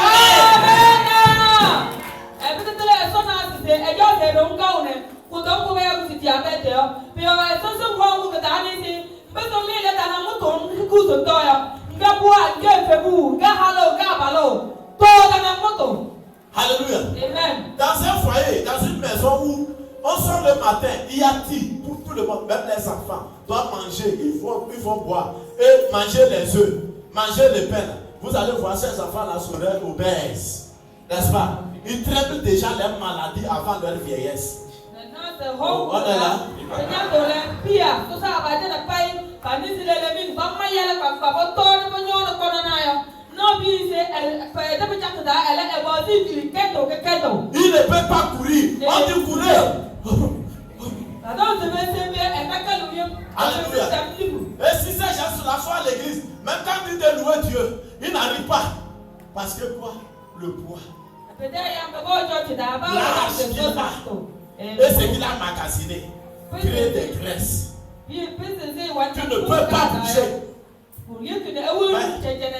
Alléluia. Amen. Dans un foyer, dans une maison où on sort le matin, il y a tout pour tout le monde, même les enfants doivent manger, ils vont boire et manger les œufs, manger les pains. Vous allez voir ces enfants-là seraient obèses, n'est-ce pas? Ils traitent déjà leurs maladies avant leur vieillesse. On est là. Il ne peut pas courir. On dit courir. Alléluia. Et si ces gens sont la foi à l'église, même quand ils disent louer Dieu, ils n'arrivent pas. Parce que quoi? Le poids. L'âge qu'il a. Et ce qu'il a magasiné. Créer des graisses. Tu ne peux pas bouger.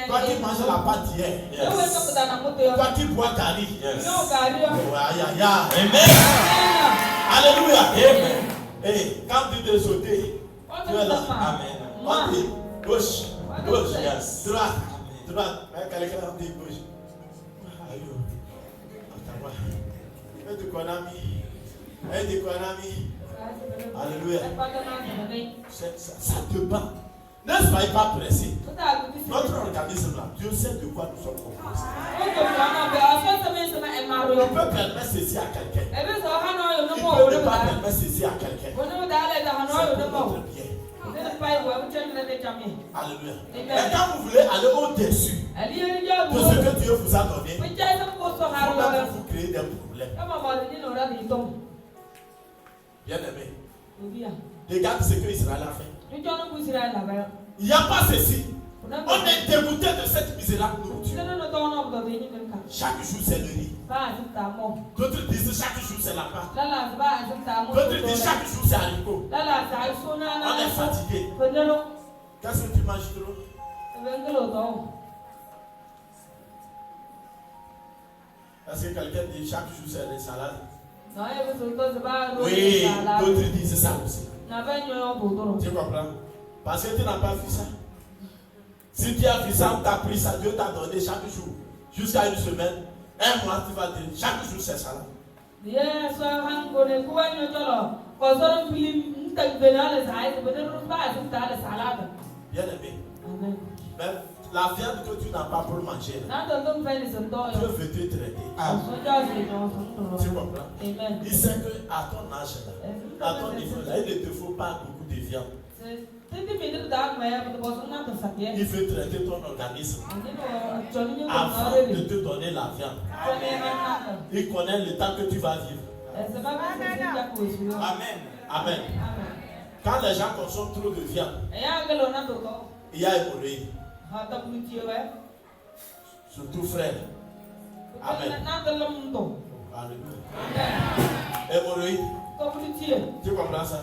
Toi qui manges la pâte hier, toi qui bois Gary, Amen. Alléluia. Amen. Et quand tu te sauter, tu es là. Amen. On dit gauche, droite. Quelqu'un dit gauche. Alléluia. Ça te bat. Ne soyez pas pressés. Notre organisme là, Dieu sait de quoi nous sommes composés. Il peut permettre ceci à quelqu'un. Il peut ne pas permettre ceci à quelqu'un. C'est pour notre bien. Alléluia. Et quand vous voulez aller au-dessus de ce que Dieu vous a donné, vous créez des problèmes. Bien aimé. Regarde ce que Israël a fait. Il n'y a pas ceci. On est dégoûté de cette misérable nourriture. Chaque jour c'est le riz. D'autres disent chaque jour c'est la pâte. D'autres disent chaque jour c'est haricot. On est fatigué. Qu'est-ce que tu manges trop? Est-ce que quelqu'un dit chaque jour c'est des salades? Oui, d'autres disent ça aussi. Tu comprends? Parce que tu n'as pas vu ça. Si tu as vu ça, tu as pris ça, Dieu t'a donné chaque jour. Jusqu'à une semaine, un mois, tu vas dire chaque jour c'est ça. Bien aimé. Mais la viande que tu n'as pas pour manger, Dieu veut te traiter. Tu comprends? Il sait qu'à ton âge, à ton niveau, là, il ne te faut pas beaucoup de viande. Il veut traiter ton organisme avant de te donner la viande. Il connaît le temps que tu vas vivre. Amen. Amen. Quand les gens consomment trop de viande, il y a hémorroïde. Surtout frère. Amen. Alléluia. Hémorroïde. Tu comprends ça?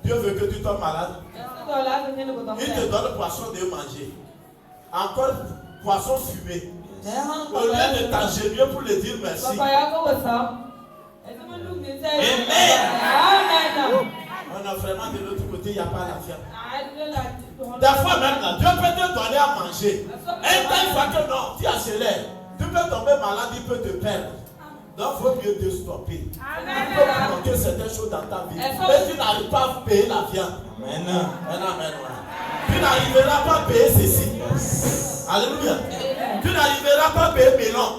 Dieu veut que tu tombes malade. Il te donne poisson de manger. Encore poisson fumé. Au lieu de t'ingénier pour lui dire merci. Amen. On a vraiment de l'autre côté, il n'y a pas la viande. Des fois même là, Dieu peut te donner à manger. Et une fois que non, tu accélères. Tu peux tomber malade, il peut te perdre. Donc il faut mieux te stopper. Il faut manquer certaines choses dans ta vie. Mais tu n'arrives pas à payer la viande. Amen. Amen. Tu n'arriveras pas à payer ceci. Alléluia. Tu n'arriveras pas à payer Mélon.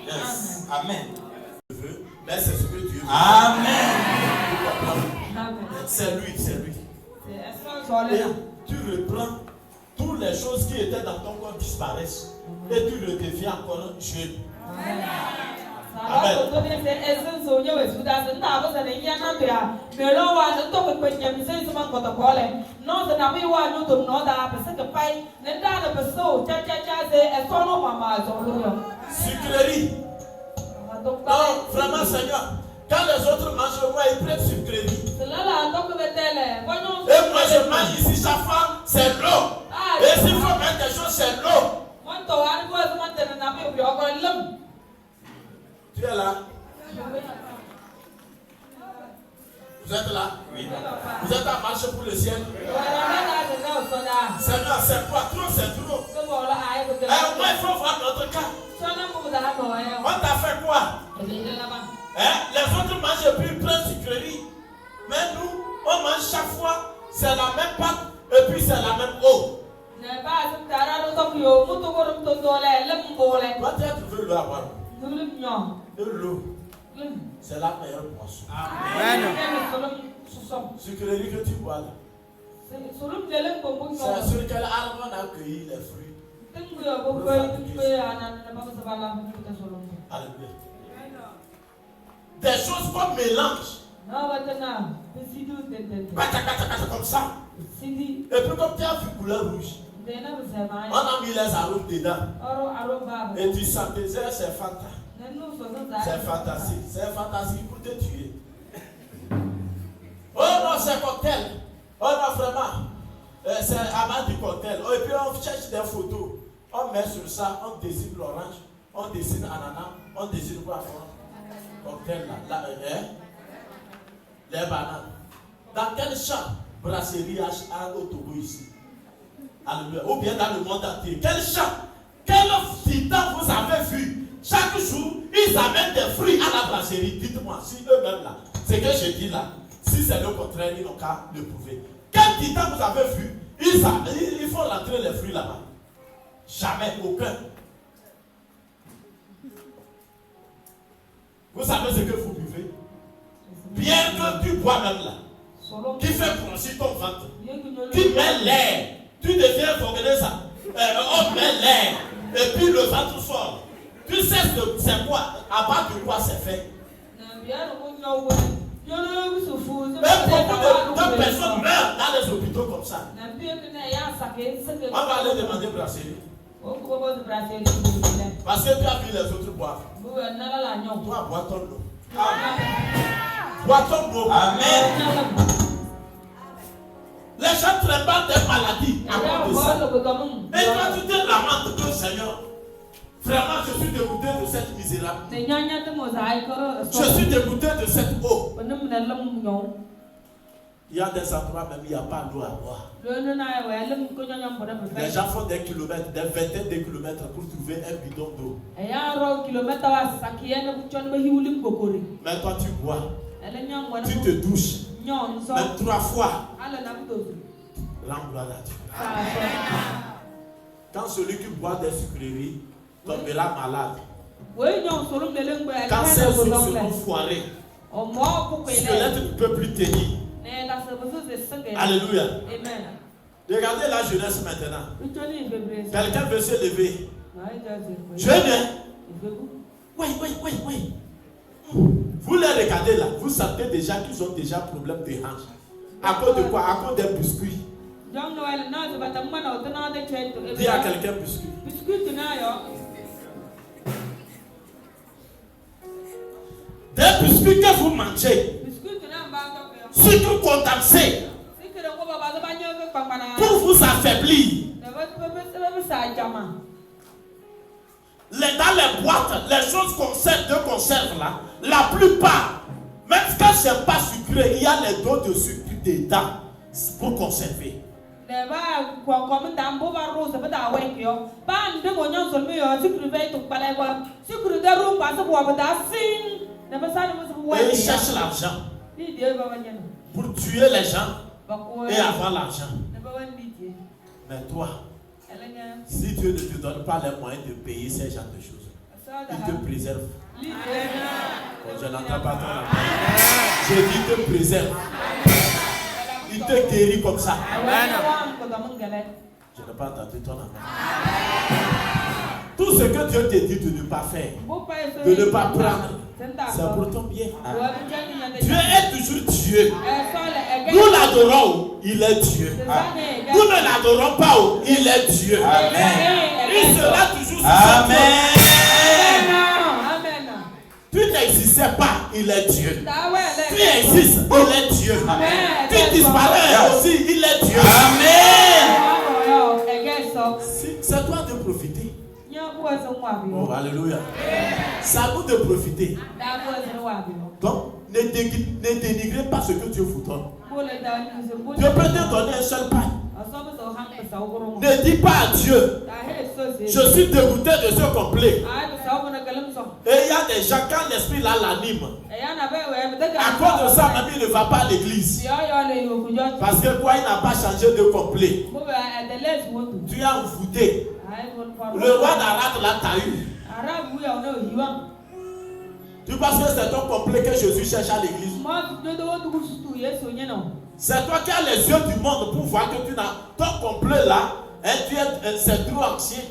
Yes. Amen. Mais c'est ce que Dieu veut. Amen. C'est lui. Et tu reprends toutes les choses qui étaient dans ton corps disparaissent. Et tu le deviens encore jeune. Amen. Sucrerie. Non, vraiment Seigneur. Quand les autres mangent, moi ils prennent sucrerie. Et moi je mange ici chaque fois, c'est l'eau. Et s'il faut mettre des choses, c'est l'eau. Tu es là? Vous êtes là? Oui. Vous êtes à marcher pour le ciel? Seigneur, c'est quoi? Trop, c'est trop. Moi, il faut voir notre cas. On t'a fait quoi? Les autres mangent et puis ils prennent sucrerie. Mais nous, on mange chaque fois, c'est la même pâte et puis c'est la même eau. Toi, tu as trouvé l'eau à boire. Et l'eau, c'est la meilleure boisson. Amen. Sucrerie que tu bois là. C'est sur quel arbre on a cueilli les fruits. Alléluia. Des choses qu'on mélange. Comme ça. Et puis comme tu as vu couleur rouge, on a mis les arômes dedans. Et tu sentais, c'est fantastique. C'est fantastique. C'est fantastique pour te tuer. Oh non, c'est cocktail. Oh non, vraiment. C'est avant du cocktail. Oh, et puis on cherche des photos. On met sur ça, on dessine l'orange, on dessine ananas, on dessine quoi? Cocktail là. Les bananes. Dans quel champ brasserie a au Togo ici? Alléluia. Ou bien dans le monde entier. Quel champ? Quel titan vous avez vu? Chaque jour, ils amènent des fruits à la brasserie. Dites-moi, si eux-mêmes là, ce que je dis là, si c'est le contraire, ils n'ont qu'à le prouver. Quel titan vous avez vu? Ils font rentrer les fruits là-bas. Jamais, aucun. Vous savez ce que vous buvez? Bien que tu bois même là, qui fait franchir ton ventre, qui met l'air, tu deviens fonctionner ça. On met l'air, et puis le ventre sort. Tu sais c'est quoi, à part de quoi c'est fait. Mais beaucoup de personnes meurent dans les hôpitaux comme ça. On va aller demander brasserie. Parce que tu as vu les autres boire. Toi, bois ton eau. Amen. Bois ton eau. Amen. Les gens traitent des maladies à cause de ça. Et toi, tu te lamentes que Seigneur. Vraiment, je suis dégoûté de cette misérable. Je suis dégoûté de cette eau. Il y a des endroits même, il n'y a pas d'eau à boire. Les gens font des kilomètres, des vingtaines de kilomètres pour trouver un bidon d'eau. Mais toi, tu bois. Tu te douches. Même 3 fois. Rends gloire à Dieu. Quand celui qui boit des sucreries tombera malade. Quand ses os seront foirés, le squelette ne peut plus tenir. Alléluia. Amen. Regardez la jeunesse maintenant. Quelqu'un veut se lever. Jeune, oui. Vous les regardez là, vous savez déjà qu'ils ont déjà problème de hanche. À cause de quoi? À cause des biscuits. Dis à quelqu'un biscuit. Des biscuits que vous mangez, sucre condensé, pour vous affaiblir. Dans les boîtes, les choses de conserve là, la plupart, même quand c'est pas sucré, il y a les dos de sucre dedans pour conserver. Et ils cherchent l'argent pour tuer les gens et avoir l'argent. Mais toi, si Dieu ne te donne pas les moyens de payer ces genres de choses, il te préserve. Je n'entends pas ton appel. Je dis il te préserve. Il te guérit comme ça. Je n'ai pas entendu ton appel. Tout ce que Dieu te dit de ne pas faire, de ne pas prendre, c'est pour ton bien. Dieu est toujours Dieu. Nous l'adorons, il est Dieu. Nous ne l'adorons pas, il est Dieu. Amen. Il sera toujours Amen. Tu n'existais pas, il est Dieu. Tu existes, il est Dieu. Amen. Tu disparais aussi, il est Dieu. Amen. C'est toi de profiter. Oh, alléluia. C'est à nous de profiter. Donc, ne dénigrez pas ce que Dieu vous donne. Dieu peut te donner un seul pain. Ne dis pas à Dieu, je suis dégoûté de ce complet. Et il y a des gens, quand l'esprit là l'anime, à cause de ça, même il ne va pas à l'église. Parce que quoi, il n'a pas changé de complet. Tu as envoûté. Le roi d'Arad là t'a eu. Tu penses que c'est ton complet que Jésus cherche à l'église? C'est toi qui as les yeux du monde pour voir que tu n'as ton complet là, c'est trop ancien.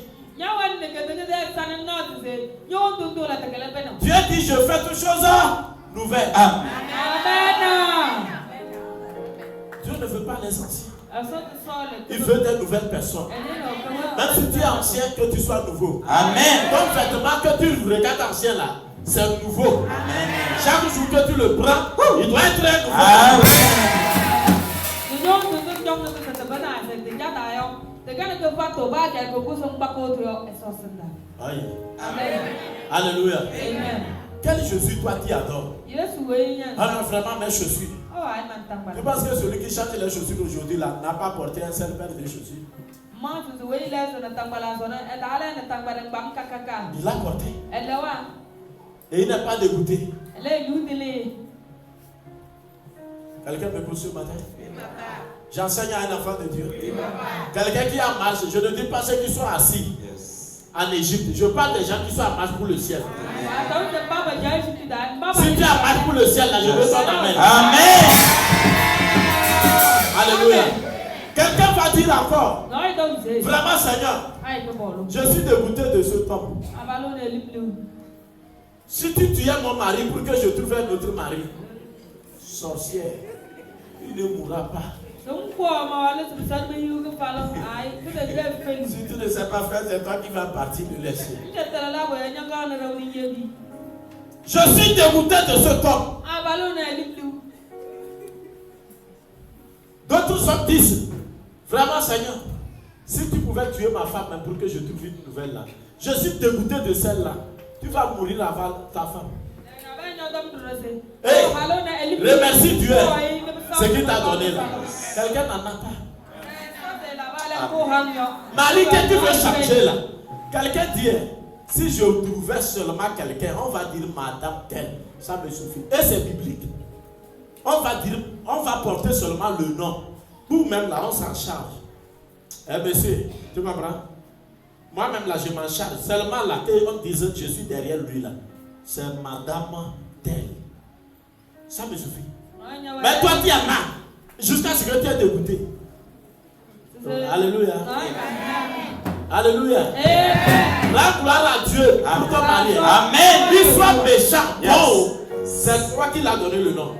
Dieu dit je fais toutes choses nouvelles. Amen. Dieu ne veut pas les anciens. Il veut des nouvelles personnes. Même si tu es ancien, que tu sois nouveau. Amen. Ton vêtement que tu regardes ancien là, c'est nouveau. Amen. Chaque jour que tu le prends, il doit être nouveau. Amen. Amen. Alléluia. Amen. Quel Jésus toi qui adores? Alors vraiment mes chaussures. Je pense que celui qui change les chaussures aujourd'hui là n'a pas porté un seul paire de chaussures. Il l'a porté. Et il n'est pas dégoûté. Quelqu'un me écoute ce matin? J'enseigne à un enfant de Dieu. Quelqu'un qui a marche, je ne dis pas ceux qui sont assis en Égypte. Je parle des gens qui sont en marche pour le ciel. Si tu as marche pour le ciel, là, je veux ton amen. Amen. Alléluia. Quelqu'un va dire encore, vraiment Seigneur, je suis dégoûté de ce homme. Si tu tuais mon mari pour que je trouve un autre mari, sorcière, il ne mourra pas. Si tu ne sais pas faire, c'est toi qui vas partir de laisser. Je suis dégoûté de ce homme. D'autres hommes disent, vraiment Seigneur, si tu pouvais tuer ma femme pour que je trouve une nouvelle là, je suis dégoûté de celle-là. Tu vas mourir avant ta femme. Hey, remercie Dieu. Ce qu'il t'a donné là. Quelqu'un n'en a pas. Marie, que tu veux changer là? Quelqu'un dit, si je trouvais seulement quelqu'un, on va dire madame telle. Ça me suffit. Et c'est biblique. On va porter seulement le nom. Nous-mêmes là, on s'en charge. Eh monsieur, tu comprends? Moi-même là, je m'en charge. Seulement là, on disait, je suis derrière lui là. C'est madame telle. Ça me suffit. Mais toi, tu en as. Jusqu'à ce que tu aies dégoûté. Alléluia. Alléluia. La gloire à Dieu pour ton mari. Amen. Il soit méchant. Yes. Oh, c'est toi qui l'as donné le nom.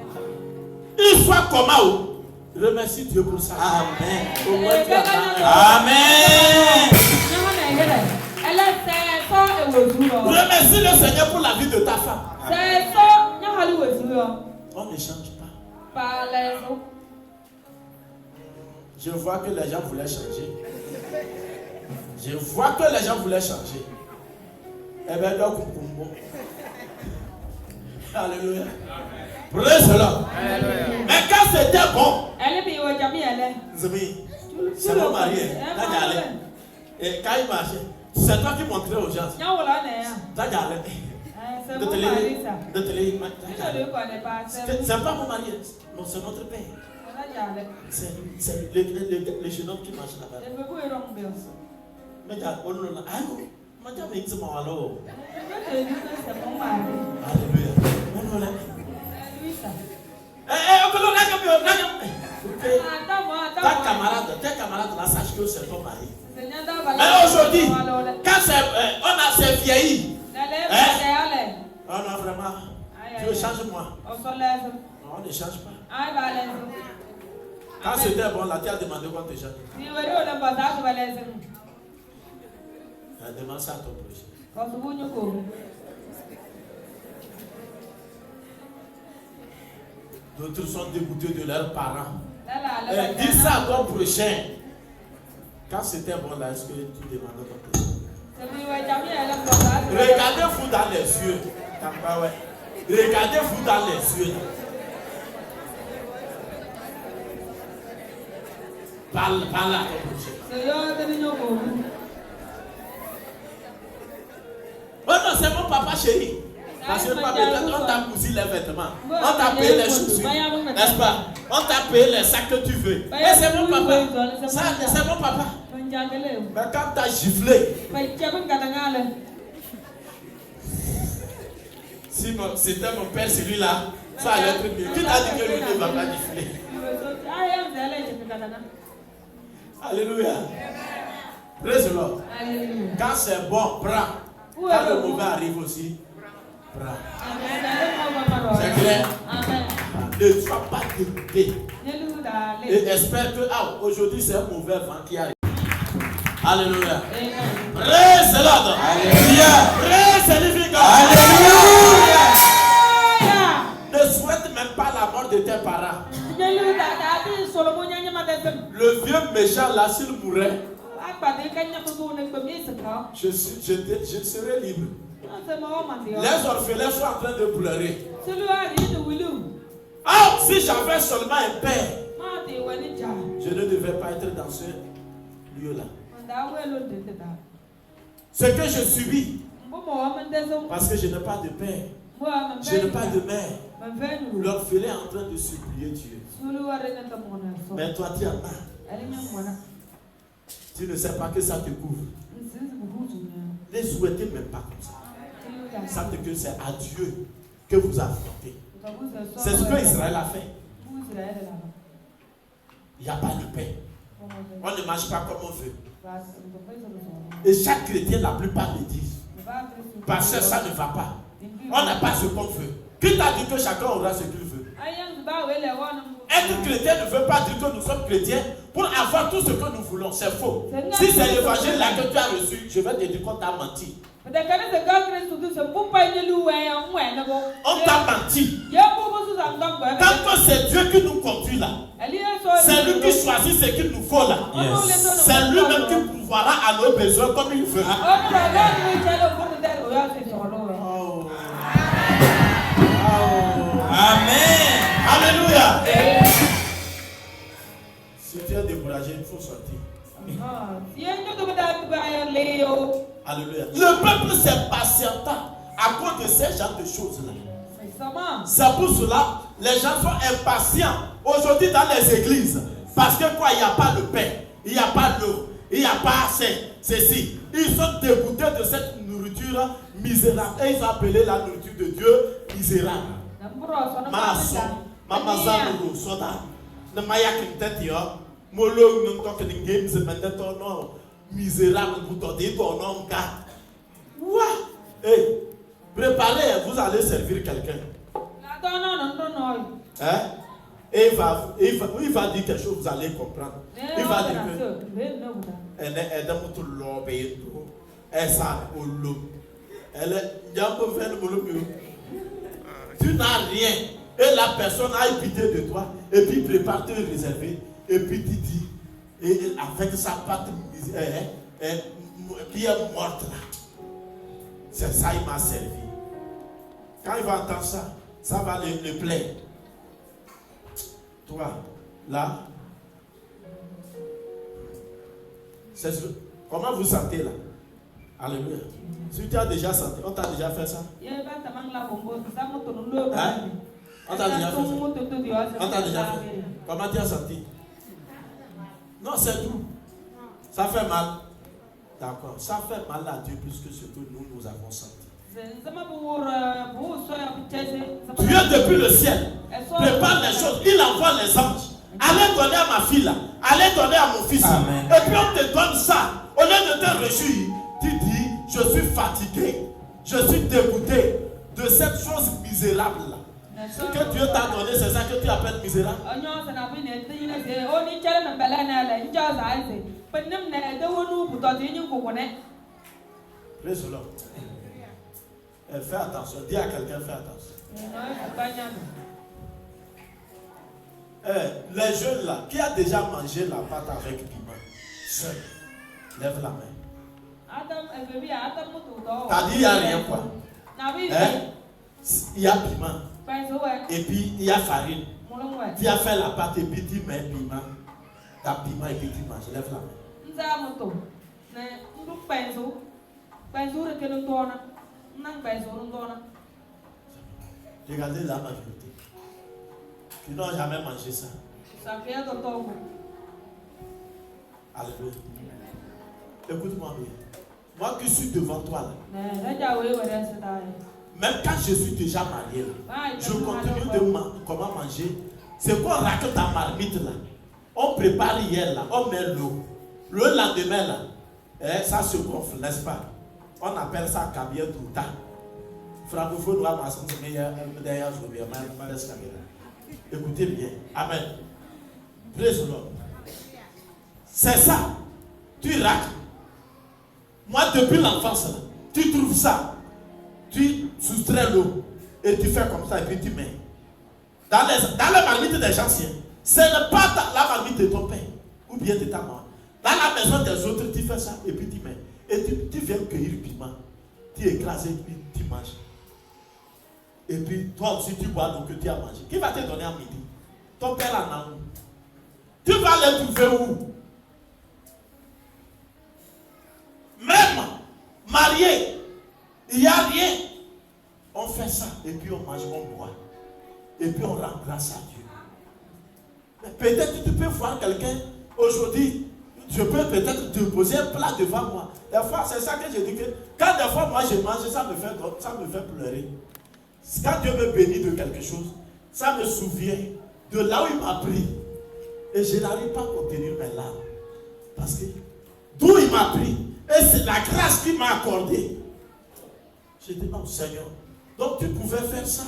Il soit comment? Remercie Dieu pour ça. Amen. Au moins tu as Amen. remercie le Seigneur pour la vie de ta femme. On ne change pas. Je vois que les gens voulaient changer. Je vois que les gens voulaient changer. Eh bien, donc, alléluia. Praise the Lord. Mais quand c'était bon, Zemi, c'est mon mari. Et quand il marchait, c'est toi qui montrais aux gens. C'est pas mon mari. Non, c'est notre père. C'est les jeunes hommes qui marchent là-bas. Mais on a alléluia. Ta camarade là, sache que c'est ton mari. Mais aujourd'hui, quand on a ces vieillis, on a vraiment, Dieu change-moi. Non, on ne change pas. Quand c'était bon, là, tu as demandé qu'on te change. Demande ça à ton prochain. D'autres sont dégoûtés de leurs parents. Dis ça à ton prochain. Quand c'était bon là, est-ce que tu demandais ton prochain? Regardez-vous dans les yeux. Regardez-vous dans les yeux. Parle à ton prochain. Oh non, c'est mon papa chéri. Parce que papa, on t'a cousu les vêtements, on t'a payé les chaussures, n'est-ce pas? On t'a payé les sacs que tu veux. Mais c'est mon papa. Ça, c'est mon papa. Mais quand t'as giflé, si c'était mon père, celui-là, ça allait être mieux. Qui t'a dit que lui ne va pas gifler? Alléluia. Praise the Lord. Quand c'est bon, prends. Quand le mauvais arrive aussi, prends. C'est clair? Ne sois pas dégoûté. Et espère que aujourd'hui c'est un mauvais vent qui arrive. Alléluia. Praise the Lord. Alléluia. Praise the living God. Alléluia. Ne souhaite même pas la mort de tes parents. Le vieux méchant là, s'il mourait, je serai libre. Les orphelins sont en train de pleurer. Si j'avais seulement un père, je ne devais pas être dans ce lieu-là. Ce que je subis, parce que je n'ai pas de père, je n'ai pas de mère. L'orphelin est en train de supplier Dieu. Mais toi, tu as mal. Tu ne sais pas que ça te couvre. Ne souhaitez même pas comme ça. Savez que c'est à Dieu que vous affrontez. C'est ce que Israël a fait. Il n'y a pas de paix. On ne marche pas comme on veut. Et chaque chrétien, la plupart le disent. Parce que ça ne va pas. On n'a pas ce qu'on veut. Qui t'a dit que chacun aura ce qu'il veut? Être chrétien ne veut pas dire que nous sommes chrétiens pour avoir tout ce que nous voulons. C'est faux. Si c'est l'évangile là que tu as reçu, je vais te dire qu'on t'a menti. On t'a menti. Tant que c'est Dieu qui nous conduit là, c'est lui qui choisit ce qu'il nous faut là. Yes. C'est lui-même qui pourvoira à nos besoins comme il veut. Amen. Alléluia. Si tu es découragé, il faut sortir. Alléluia. Le peuple s'est patientant à cause de ces genres de choses-là. C'est pour cela les gens sont impatients aujourd'hui dans les églises. Parce que quoi, il n'y a pas de paix, il n'y a pas d'eau, il n'y a pas ceci. Ils sont dégoûtés de cette nourriture misérable. Et ils ont appelé la nourriture de Dieu misérable. Ne maya quintet yo. Molo non toque de games et maintenant ton nom misérable pour ton dire ton nom gars. Ouah! Hey, préparez, vous allez servir quelqu'un. Hein? Et il va dire quelque chose, vous allez comprendre. Il va dire que elle est dans tout l'obéir. Elle s'est au loup. Elle est tu n'as rien. Et la personne a pitié de toi. Et puis prépare te réserver. Et puis tu dis, et avec sa patte qui est morte là. C'est ça, il m'a servi. Quand il va entendre ça, ça va le plaire. Toi, là, comment vous sentez là? Alléluia. Si tu as déjà senti, on t'a déjà fait ça? Hein? On t'a déjà fait ça? On t'a déjà fait? Comment tu as senti? Non, c'est tout. Ça fait mal. D'accord. Ça fait mal à Dieu plus que ce que nous avons senti. Dieu depuis le ciel prépare les choses. Il envoie les anges. Allez donner à ma fille là. Allez donner à mon fils. Amen. Et puis on te donne ça. Au lieu de te réjouir, tu dis, je suis fatigué. Je suis dégoûté de cette chose misérable là. Ce que Dieu t'a donné, c'est ça que tu appelles misérable. Praise the Lord. Fais attention. Dis à quelqu'un, fais attention. Les jeunes là, qui a déjà mangé la pâte avec piment? Seul. Lève la main. T'as dit il n'y a rien quoi? Il y a piment. Et puis il y a farine. Tu as fait la pâte et puis tu mets piment. T'as piment et puis tu manges. Lève la main. Regardez la majorité. Qui n'ont jamais mangé ça. Alléluia. Écoute-moi bien. Moi qui suis devant toi là. Même quand je suis déjà marié là, je continue de comment manger. C'est qu'on raconte ta marmite là. On prépare hier là, on met l'eau. Le lendemain là, ça se gonfle, n'est-ce pas? On appelle ça cabier douta. Francophone, écoutez bien. Amen. Praise the Lord. C'est ça. Tu raques. Moi, depuis l'enfance, là, tu trouves ça. Tu soustrais l'eau. Et tu fais comme ça et puis tu mets. Dans la marmite des anciens, ce n'est pas la marmite de ton père ou bien de ta maman. Dans la maison des autres, tu fais ça et puis tu mets. Et tu viens cueillir le piment. Tu écrases et puis tu manges. Et puis toi aussi tu bois l'eau que tu as mangé. Qui va te donner à midi? Ton père en a où? Tu vas les trouver où? Même marié, il n'y a rien. On fait ça et puis on mange, on boit. Et puis on rend grâce à Dieu. Mais peut-être que tu peux voir quelqu'un aujourd'hui. Je peux peut-être te poser un plat devant moi. Des fois, c'est ça que je dis que quand des fois moi je mange, ça me fait pleurer. Quand Dieu me bénit de quelque chose, ça me souvient de là où il m'a pris. Et je n'arrive pas à contenir mes larmes. Parce que d'où il m'a pris, et c'est la grâce qu'il m'a accordée. Je dis, non Seigneur, donc tu pouvais faire ça.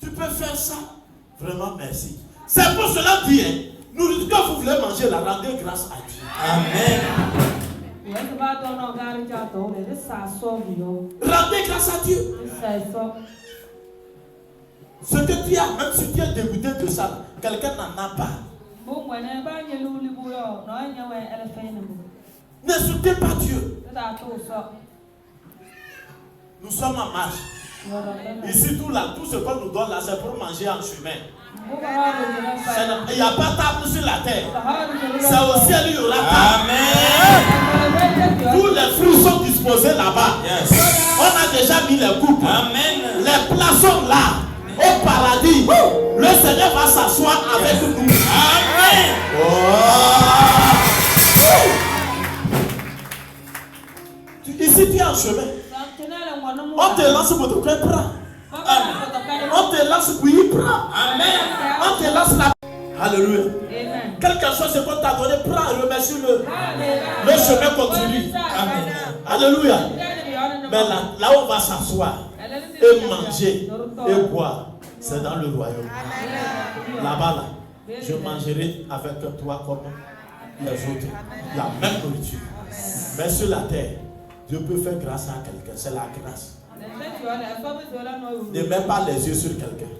Tu peux faire ça. Vraiment merci. C'est pour cela dire, nous, quand vous voulez manger, la rendez grâce à Dieu. Amen. Rendez grâce à Dieu. Ce que tu as, même si tu es dégoûté de ça, quelqu'un n'en a pas. N'insultez pas Dieu. Nous sommes en marche. Ici, tout ce qu'on nous donne là, c'est pour manger en chemin. Il n'y a pas de table sur la terre. C'est au ciel, il y aura table. Amen. Tous les fruits sont disposés là-bas. Yes. On a déjà mis les coupes. Amen. Les plats sont là. Au paradis. Le Seigneur va s'asseoir avec nous. Amen. Ici, tu es en chemin. On te lance pour te prendre. On te lance pour y prendre. Amen. On te lance la. Alléluia. Amen. Quel que soit ce qu'on t'a donné, prends et remercie-le. Amen. Le chemin continue. Amen. Alléluia. Mais là où on va s'asseoir et manger et boire, c'est dans le royaume. Là-bas, là, je mangerai avec toi comme les autres. La même nourriture. Mais sur la terre, Dieu peut faire grâce à quelqu'un. C'est la grâce. Ne mets pas les yeux sur quelqu'un.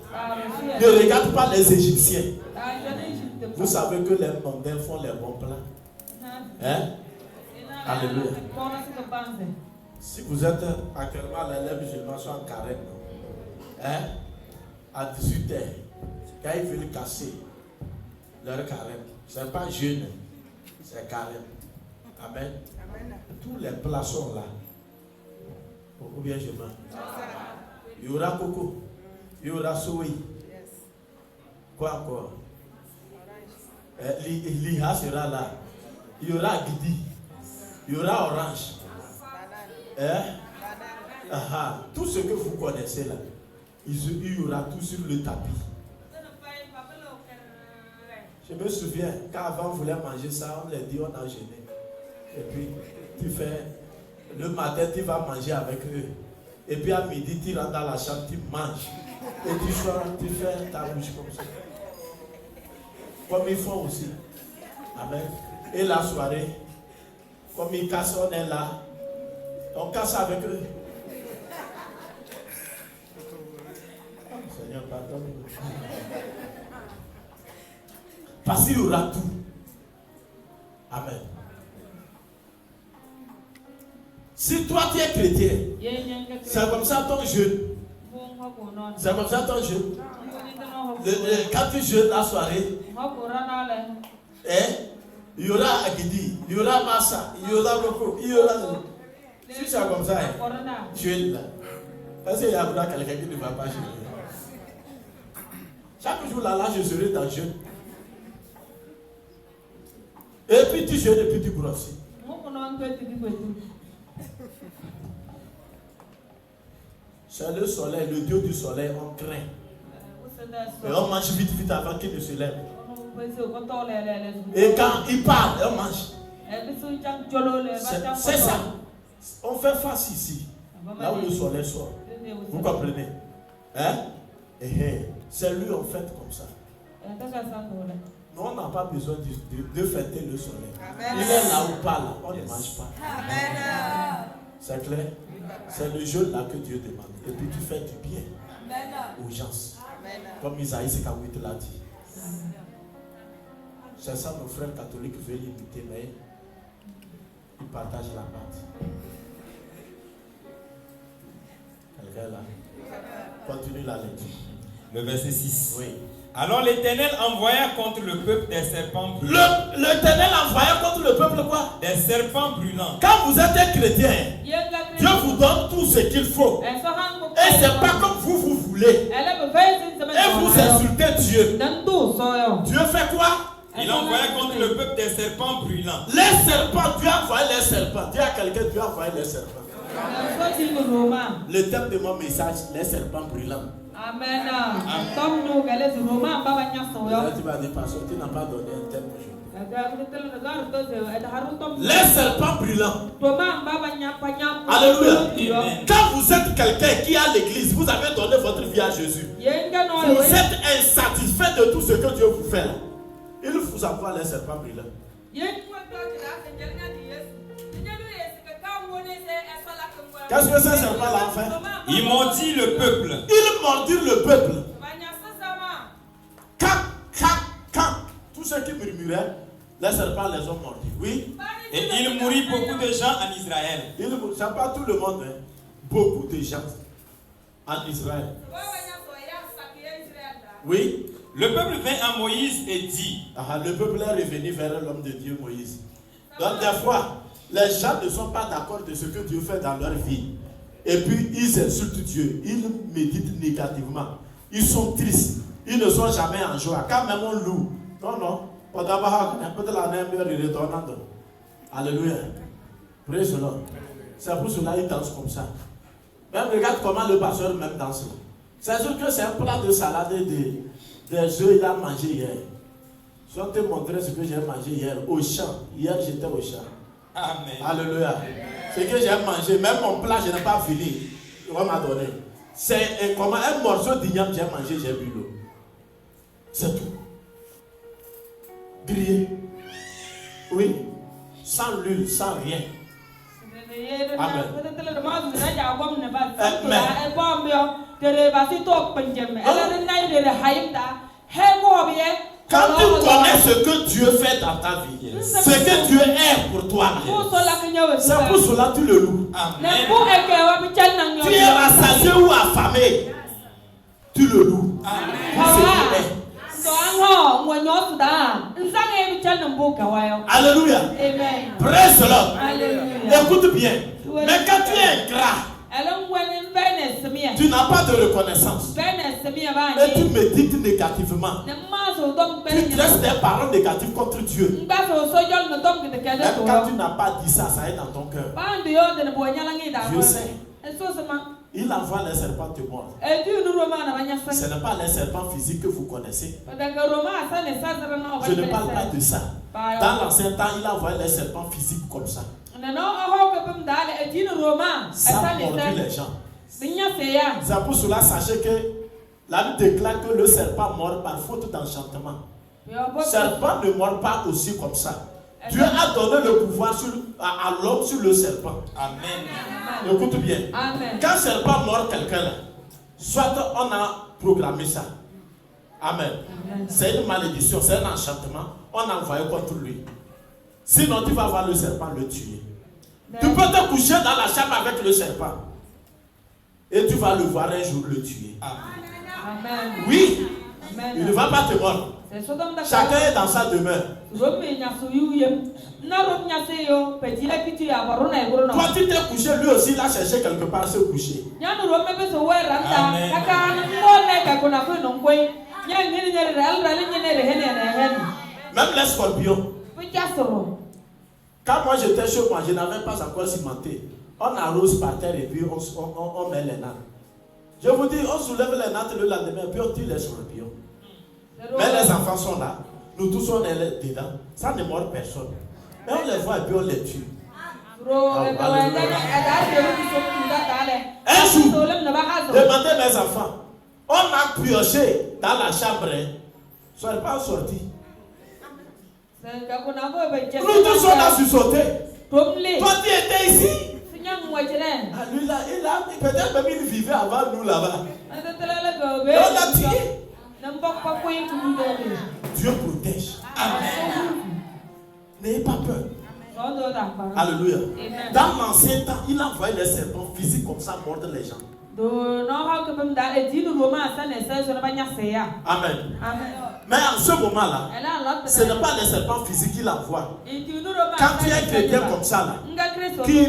Ne regarde pas les Égyptiens. Vous savez que les mondains font les bons plats. Hein? Alléluia. Si vous êtes actuellement les musulmans sont en carême, hein? À 18h, quand ils veulent casser leur carême, ce n'est pas jeûne, c'est carême. Amen. Tous les plats sont là. Ou bien je mens. Il y aura coco, il y aura soui. Quoi encore? L'IHA sera là. Il y aura guidi. Il y aura orange. Tout ce que vous connaissez là, il y aura tout sur le tapis. Je me souviens, quand avant on voulait manger ça, on les dit on a jeûné. Et puis, tu fais, le matin tu vas manger avec eux. Et puis à midi, tu rentres dans la chambre, tu manges. Et tu fais ta bouche comme ça. Comme ils font aussi. Amen. Et la soirée, comme ils cassent, on est là. On casse avec eux. Oh, Seigneur, pardonne-nous. Parce qu'il y aura tout. Amen. Si toi tu es chrétien, c'est comme ça ton jeûne. C'est comme ça ton jeûne. Quand tu jeûnes la soirée, il y aura Agidi, il y aura Massa, il y aura Roko, il y aura. Si c'est comme ça, jeûne là. Parce qu'il y a quelqu'un qui ne va pas jeûner. Chaque jour là, je serai dans le jeûne. Et puis tu jeûnes et puis tu grossis. C'est le soleil, le Dieu du soleil, on craint. Et on mange vite, vite avant qu'il ne se lève. Et quand il parle, on mange. C'est ça. On fait face ici, là où le soleil sort. Vous comprenez? Hein? C'est lui en fait comme ça. Nous, on n'a pas besoin de fêter le soleil. Amen. Il est là ou pas là, on ne mange pas. Amen. C'est clair? C'est le jeûne là que Dieu demande. Et puis tu fais du bien aux gens. Amen. Comme Isaïe 58 l'a dit. C'est ça, nos frères catholiques veulent imiter, mais ils partagent la pâte. Quelqu'un là? Continue la lecture. Le verset 6. Oui. Alors l'Éternel envoya contre le peuple des serpents brûlants. L'Éternel envoya contre le peuple quoi? Des serpents brûlants. Quand vous êtes un chrétien, Dieu vous donne tout ce qu'il faut. Et c'est pas comme vous voulez. Et vous insultez Dieu. Dieu fait quoi? Il envoya contre le peuple des serpents brûlants. Les serpents, Dieu a envoyé les serpents. Dis à quelqu'un, Dieu a envoyé les serpents. Le thème de mon message, les serpents brûlants. Amen. Là, tu vas dire, parce que tu n'as pas donné un thème aujourd'hui. Les serpents brûlants. Alléluia. Quand vous êtes quelqu'un qui a l'église, vous avez donné votre vie à Jésus. Vous êtes insatisfait de tout ce que Dieu vous fait. Il vous envoie les serpents brûlants. Qu'est-ce que ces serpents-là ont fait? Ils mordit le peuple. Ils mordirent le peuple. Quand tous ceux qui murmuraient, les serpents les ont mordis. Oui. Et il mourit beaucoup de gens en Israël. C'est pas tout le monde, hein. Beaucoup de gens en Israël. Oui. Le peuple vint à Moïse et dit. Le peuple est revenu vers l'homme de Dieu Moïse. Donc des fois, les gens ne sont pas d'accord de ce que Dieu fait dans leur vie. Et puis ils insultent Dieu. Ils méditent négativement. Ils sont tristes. Ils ne sont jamais en joie. Quand même on loue. Non. Alléluia. Praise the Lord. C'est pour cela qu'ils dansent comme ça. Même regarde comment le pasteur même danse. C'est sûr que c'est un plat de salade et des œufs qu'il a mangé hier. Je vais te montrer ce que j'ai mangé hier au champ. Hier, j'étais au champ. Amen. Alléluia. Ce que j'ai mangé, même mon plat, je n'ai pas fini. On m'a donné. C'est comme un morceau d'igname, j'ai mangé, j'ai bu l'eau. C'est tout. Grillé. Oui. Sans l'huile, sans rien. Amen. Quand tu connais ce que Dieu fait dans ta vie, ce que Dieu est pour toi, c'est pour cela que tu le loues. Amen. Tu es rassasié ou affamé, tu le loues. Amen. Alléluia. Amen. Praise the Lord. Alléluia. Écoute bien. Mais quand tu es ingrat, tu n'as pas de reconnaissance et tu médites négativement, tu dresses des paroles négatives contre Dieu. Même quand tu n'as pas dit ça, ça est dans ton cœur. Dieu sait. Il envoie les serpents te mordre. Ce n'est pas les serpents physiques que vous connaissez. Je ne parle pas de ça. Dans l'ancien temps, il envoie les serpents physiques comme ça. Ça mordit les gens. C'est pour cela, sachez que la Bible déclare que le serpent mord par faute d'enchantement. Le serpent ne mord pas aussi comme ça. Dieu a donné le pouvoir à l'homme sur le serpent. Amen. Écoute bien. Amen. Quand le serpent mord quelqu'un, soit on a programmé ça. Amen. C'est une malédiction, c'est un enchantement. On a envoyé contre lui. Sinon, tu vas voir le serpent le tuer. Tu peux te coucher dans la chambre avec le serpent. Et tu vas le voir un jour le tuer. Amen. Oui. Amen. Il ne va pas te mordre. Chacun est dans sa demeure. Toi, tu t'es couché, lui aussi, il a cherché quelque part à se coucher. Même les scorpions. Quand moi j'étais chez moi, je n'avais pas encore cimenté. On arrose par terre et puis on met les nattes. Je vous dis, on soulève les nattes le lendemain et puis on tue les scorpions. Mais les enfants sont là. Nous tous on est dedans. Ça ne mord personne. Mais on les voit et puis on les tue. Un jour, demandez mes enfants. On a pioché dans la chambre. Ils ne sont pas sortis. Nous tous on a sursauté. Toi tu étais ici. Ah, lui là, peut-être même il vivait avant nous là-bas. On l'a tué. Dieu protège. Amen. N'ayez pas peur. Alléluia. Dans l'ancien temps, il envoyait les serpents physiques comme ça mordre les gens. Amen. Mais en ce moment-là, ce n'est pas les serpents physiques qu'il envoie. Quand tu es un chrétien comme ça, là, qui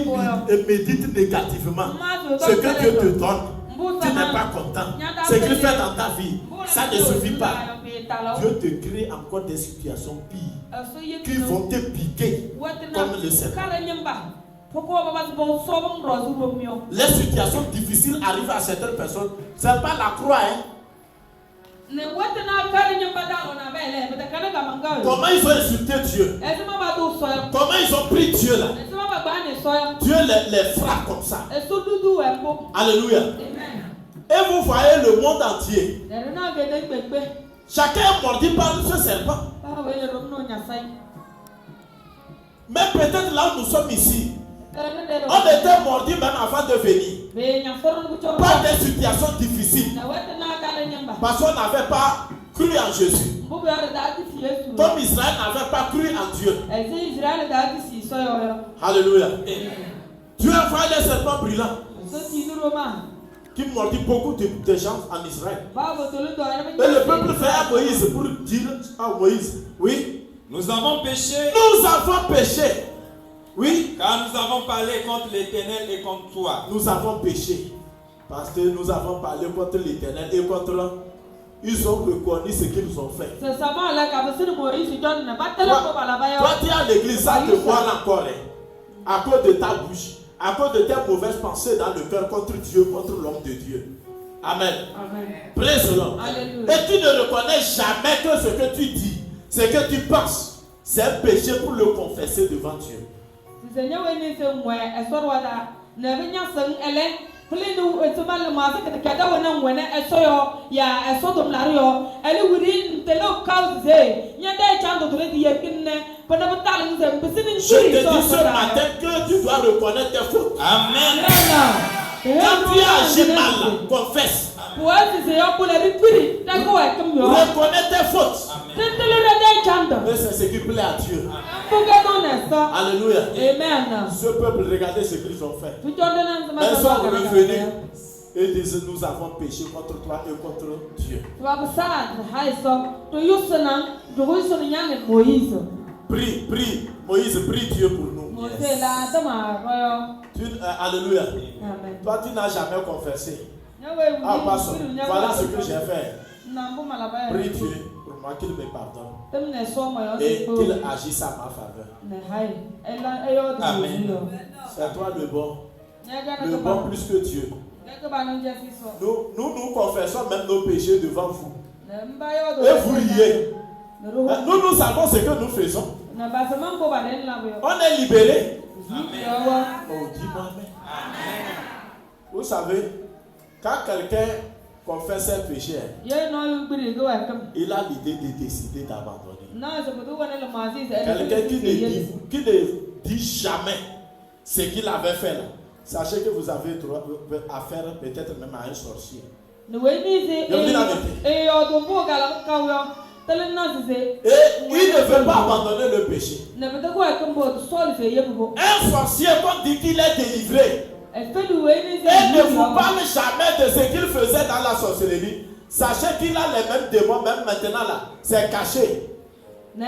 médite négativement, ce que Dieu te donne, tu n'es pas content. Ce qu'il fait dans ta vie, ça ne suffit pas. Dieu te crée encore des situations pires qui vont te piquer comme le serpent. Les situations difficiles arrivent à certaines personnes. Ce n'est pas la croix, hein. Comment ils ont insulté Dieu? Comment ils ont pris Dieu là? Dieu les frappe comme ça. Alléluia. Et vous voyez le monde entier. Chacun est mordu par ce serpent. Mais peut-être là où nous sommes ici, on était mordu même avant de venir. Par des situations difficiles. Parce qu'on n'avait pas cru en Jésus. Comme Israël n'avait pas cru en Dieu. Alléluia. Dieu a envoyé les serpents brûlants qui mordit beaucoup de gens en Israël. Et le peuple fait à Moïse pour dire à Moïse, oui, nous avons péché. Nous avons péché. Oui. Car nous avons parlé contre l'Éternel et contre toi. Nous avons péché. Parce que nous avons parlé contre l'Éternel et contre... Ils ont reconnu ce qu'ils ont fait. Toi, tu es à l'église, ça te voit encore. À cause de ta bouche. À cause de tes mauvaises pensées dans le cœur contre Dieu, contre l'homme de Dieu. Amen. Praise the Lord. Et tu ne reconnais jamais que ce que tu dis Ce que tu penses, c'est un péché pour le confesser devant Dieu. Seigneur, we ni se mwe esorwada na binya sen ele plenu etumal ma se kada wona wona esoyo ya esodom lario ele wuri ntelo cause nya de chando to di yekinne pona batal nze bisinin Je te dis ce matin que tu dois reconnaître tes fautes. Amen. Quand tu as agi mal, confesse. Reconnais tes fautes. Et c'est ce qui plaît à Dieu. Alléluia. Amen. Ce peuple, regardez ce qu'ils ont fait. Ils sont revenus et disent nous avons péché contre toi et contre Dieu. Prie, prie. Moïse, prie Dieu pour nous. Alléluia. Toi, tu n'as jamais confessé. Ah, passons. Voilà ce que j'ai fait. Prie Dieu pour moi qu'il me pardonne et qu'il agisse à ma faveur. Amen. C'est toi le bon. Le bon plus que Dieu. Nous confessons même nos péchés devant vous. Et vous riez. Nous savons ce que nous faisons. On est libéré. Amen. Oh, dis-moi amen. Vous savez, quand quelqu'un confesse ses péchés, il a l'idée de décider d'abandonner. Quelqu'un qui ne dit jamais ce qu'il avait fait là, sachez que vous avez droit à faire peut-être même à un sorcier. Et il ne veut pas abandonner le péché. Un sorcier, comme dit qu'il est délivré, et ne vous parle jamais de ce qu'il faisait dans la sorcellerie. Sachez qu'il a les mêmes démons, même maintenant là, c'est caché. Il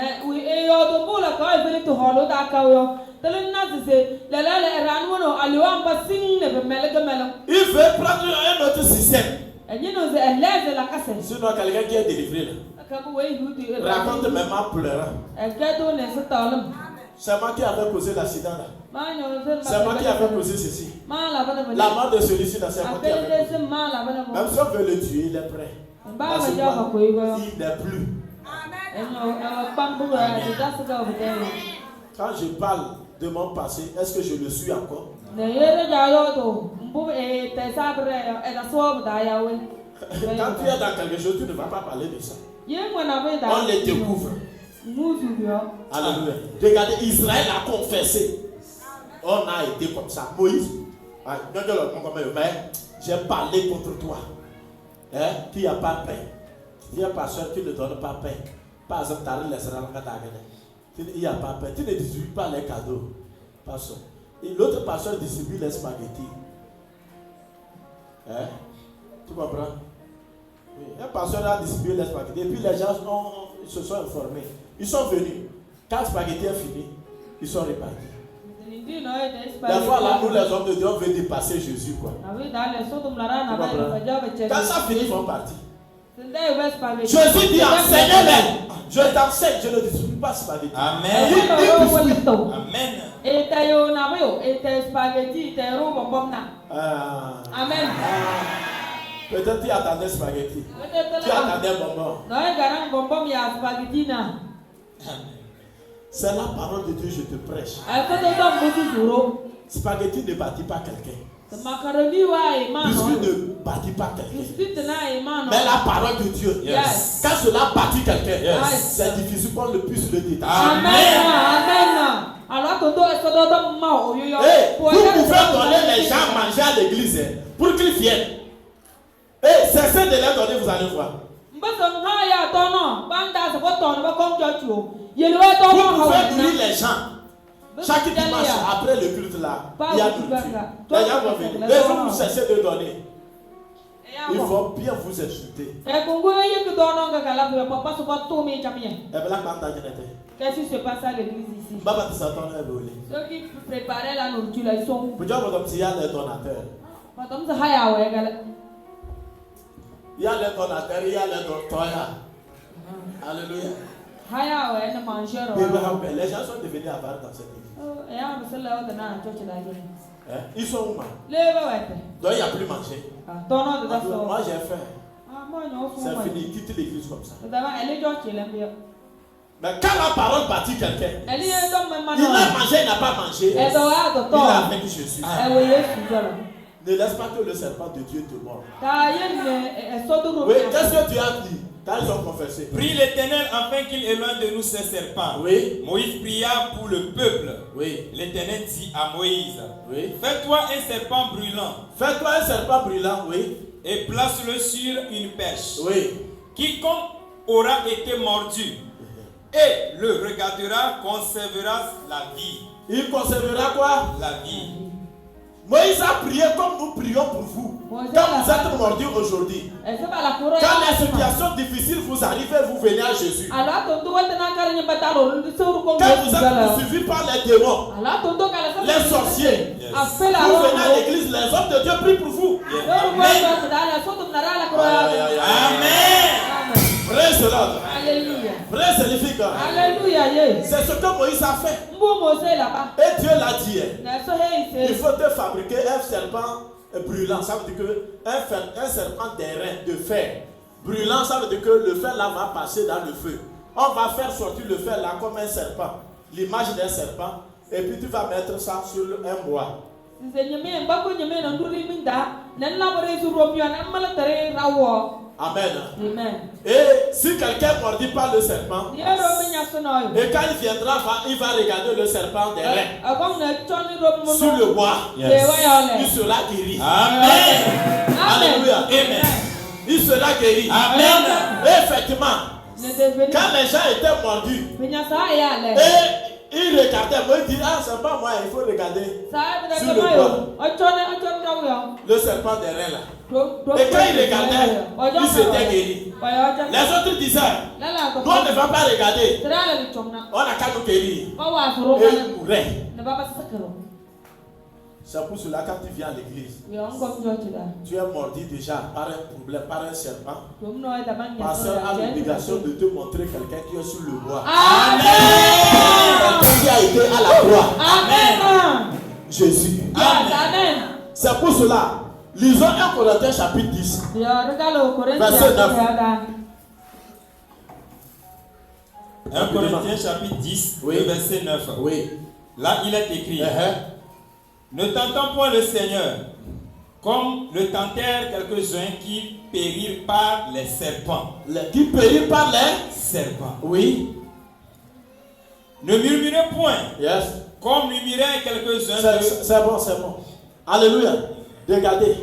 veut prendre un autre système. Sinon, quelqu'un qui est délivré là, raconte même en pleurant. C'est moi qui avais causé l'accident là. C'est moi qui avais causé ceci. La mort de celui-ci là, c'est moi qui avais causé. Même si on veut le tuer, il est prêt. Parce que il n'est plus. Quand je parle de mon passé, est-ce que je le suis encore? Quand tu es dans quelque chose, tu ne vas pas parler de ça. On les découvre. Alléluia. Regardez, Israël a confessé. On a été comme ça. Moïse, j'ai parlé contre toi. Tu n'as pas paix. Il y a un pasteur qui ne donne pas paix. Par exemple, il n'y a pas paix. Tu ne distribues pas les cadeaux. Pasteur. Et l'autre pasteur distribue les spaghettis. Tu comprends? Oui. Un pasteur a distribué les spaghettis. Et puis les gens se sont informés. Ils sont venus. Quand le spaghetti est fini, ils sont repartis. Des fois, là, nous, les hommes de Dieu, on veut dépasser Jésus, quoi. Quand ça finit, ils vont partir. Jésus dit, enseignez-les. Je t'enseigne, je ne distribue pas spaghetti. Amen. Amen. Peut-être tu attendais spaghetti. Tu attendais bonbon. C'est la parole de Dieu, je te prêche. Spaghetti ne bâtit pas quelqu'un. Biscuit ne bâtit pas quelqu'un. Mais la parole de Dieu, Yes. quand cela bâtit quelqu'un, Yes. c'est difficile qu'on le puisse le détacher. Amen. Vous pouvez donner les gens à manger à l'église pour qu'ils viennent. Et cessez de les donner, vous allez voir. Vous pouvez nourrir les gens. Chaque dimanche, après le culte là, il y a nourriture. Les gens vont venir. Les gens vous cessez de donner. Ils vont bien vous insulter. Qu'est-ce qui se passe à l'église ici? Ceux qui préparaient la nourriture, ils sont où? Il y a les donateurs. Il y a les donateurs, il y a les docteurs. Alléluia. Les gens sont devenus avares dans cette église. Ils sont où, man? Donc il n'y a plus manger. Moi j'ai faim. C'est fini, quitte l'église comme ça. Mais quand la parole bâtit quelqu'un, Eli ye dɔm mɛ ma il a nɔ. mangé, il n'a pas mangé. Ɛdɔ wa dɔ Il a tɔ. avec Jésus. Ɛwɔ Yesu dɔ la. Ne laisse pas que le serpent de Dieu te morde. Ka ye nɛ ɛsɔdoro. Oui, qu'est-ce que tu as dit quand ils ont confessé? Prie l'Éternel afin qu'il éloigne de nous ces serpents. Oui. Moïse pria pour le peuple. Oui. L'Éternel dit à Moïse, Oui. fais-toi un serpent brûlant Fais-toi un serpent brûlant, oui. et place-le sur une perche. Oui. Quiconque aura été mordu et le regardera conservera la vie. Il conservera quoi? La vie. Moïse a prié comme nous prions pour vous. Moïse Quand a- vous êtes mordus aujourd'hui, Ɛsɛ ba la koro quand ya. les situations difficiles vous arrivent, vous venez à Jésus. Ala tonto wɛtɛ n'a kari nye bata lo olu sewuru ko Quand Yesu vous dɔ la. êtes poursuivis par les démons, Ala tonto kala sɛ. les sorciers, Yes. A fɛ la vous yɔrɔ venez à l'église, les hommes de Dieu prient pour vous. Yɔrɔ ko ɛsɛ sɛ da la sɔtu na da la koro ya. Aïe, aïe, aïe. Amen. Amen. Praise the Lord. Alléluia. Praise the living God. Alléluia ye. C'est ce que Moïse a fait. Mbu Mose là-bas. Et Dieu l'a dit. Na so he Il ise. faut te fabriquer un serpent brûlant. Ça veut dire que un serpent d'airain, de fer. Brûlant, ça veut dire que le fer là va passer dans le feu. On va faire sortir le fer là comme un serpent. L'image d'un serpent. Et puis tu vas mettre ça sur un bois. Nse nyame mbako nyame na nduri minda. Na labore su romio na mala tere rawo. Amen. Amen. Et si quelqu'un est mordu par le serpent, Ye romi nya so no yo. et quand il viendra, il va regarder le serpent d'airain Akon na choni romi mo. sur le bois. Ye wa ya Il ole. sera guéri. Amen. Alléluia. Amen. Il sera guéri. Amen. Et effectivement, Ne deveni. quand les gens étaient mordus, Penya sa ya le. et ils regardaient, moi il dit, ah c'est pas moi, il faut regarder Sa bi sur da le ma bois. yo. O choni rawo yo. Le serpent d'airain là. Do. Et quand il regardait, il s'était guéri. Les autres disaient, La la ko. nous on ne va pas regarder, Tra la ni chomna. on a qu'à nous guérir. Ko wa furo Et kana. ils mouraient. Ne baba sakaro. C'est pour cela quand tu viens à l'église, Yo ngom jochi da. tu es mordu déjà par un problème, par un serpent. Dom no da ban nya. Pasteur a l'obligation de te montrer quelqu'un qui est sur le bois. Amen. Quelqu'un qui a été à la croix. Amen. Jésus. Amen. C'est pour cela, lisons 1 Corinthiens chapitre 10. Ya regalo Verset 9. Corinthians. 1 Corinthiens chapitre 10, Oui. le verset 9. Oui. Là, il est écrit, Uh-huh. ne tentons point le Seigneur, comme le tentèrent quelques-uns qui périrent par les serpents. Qui périt par les. Serpents. Oui. Ne murmurez point, Yes. comme murmuraient quelques-uns de... C'est bon, c'est bon. Alléluia. Regardez.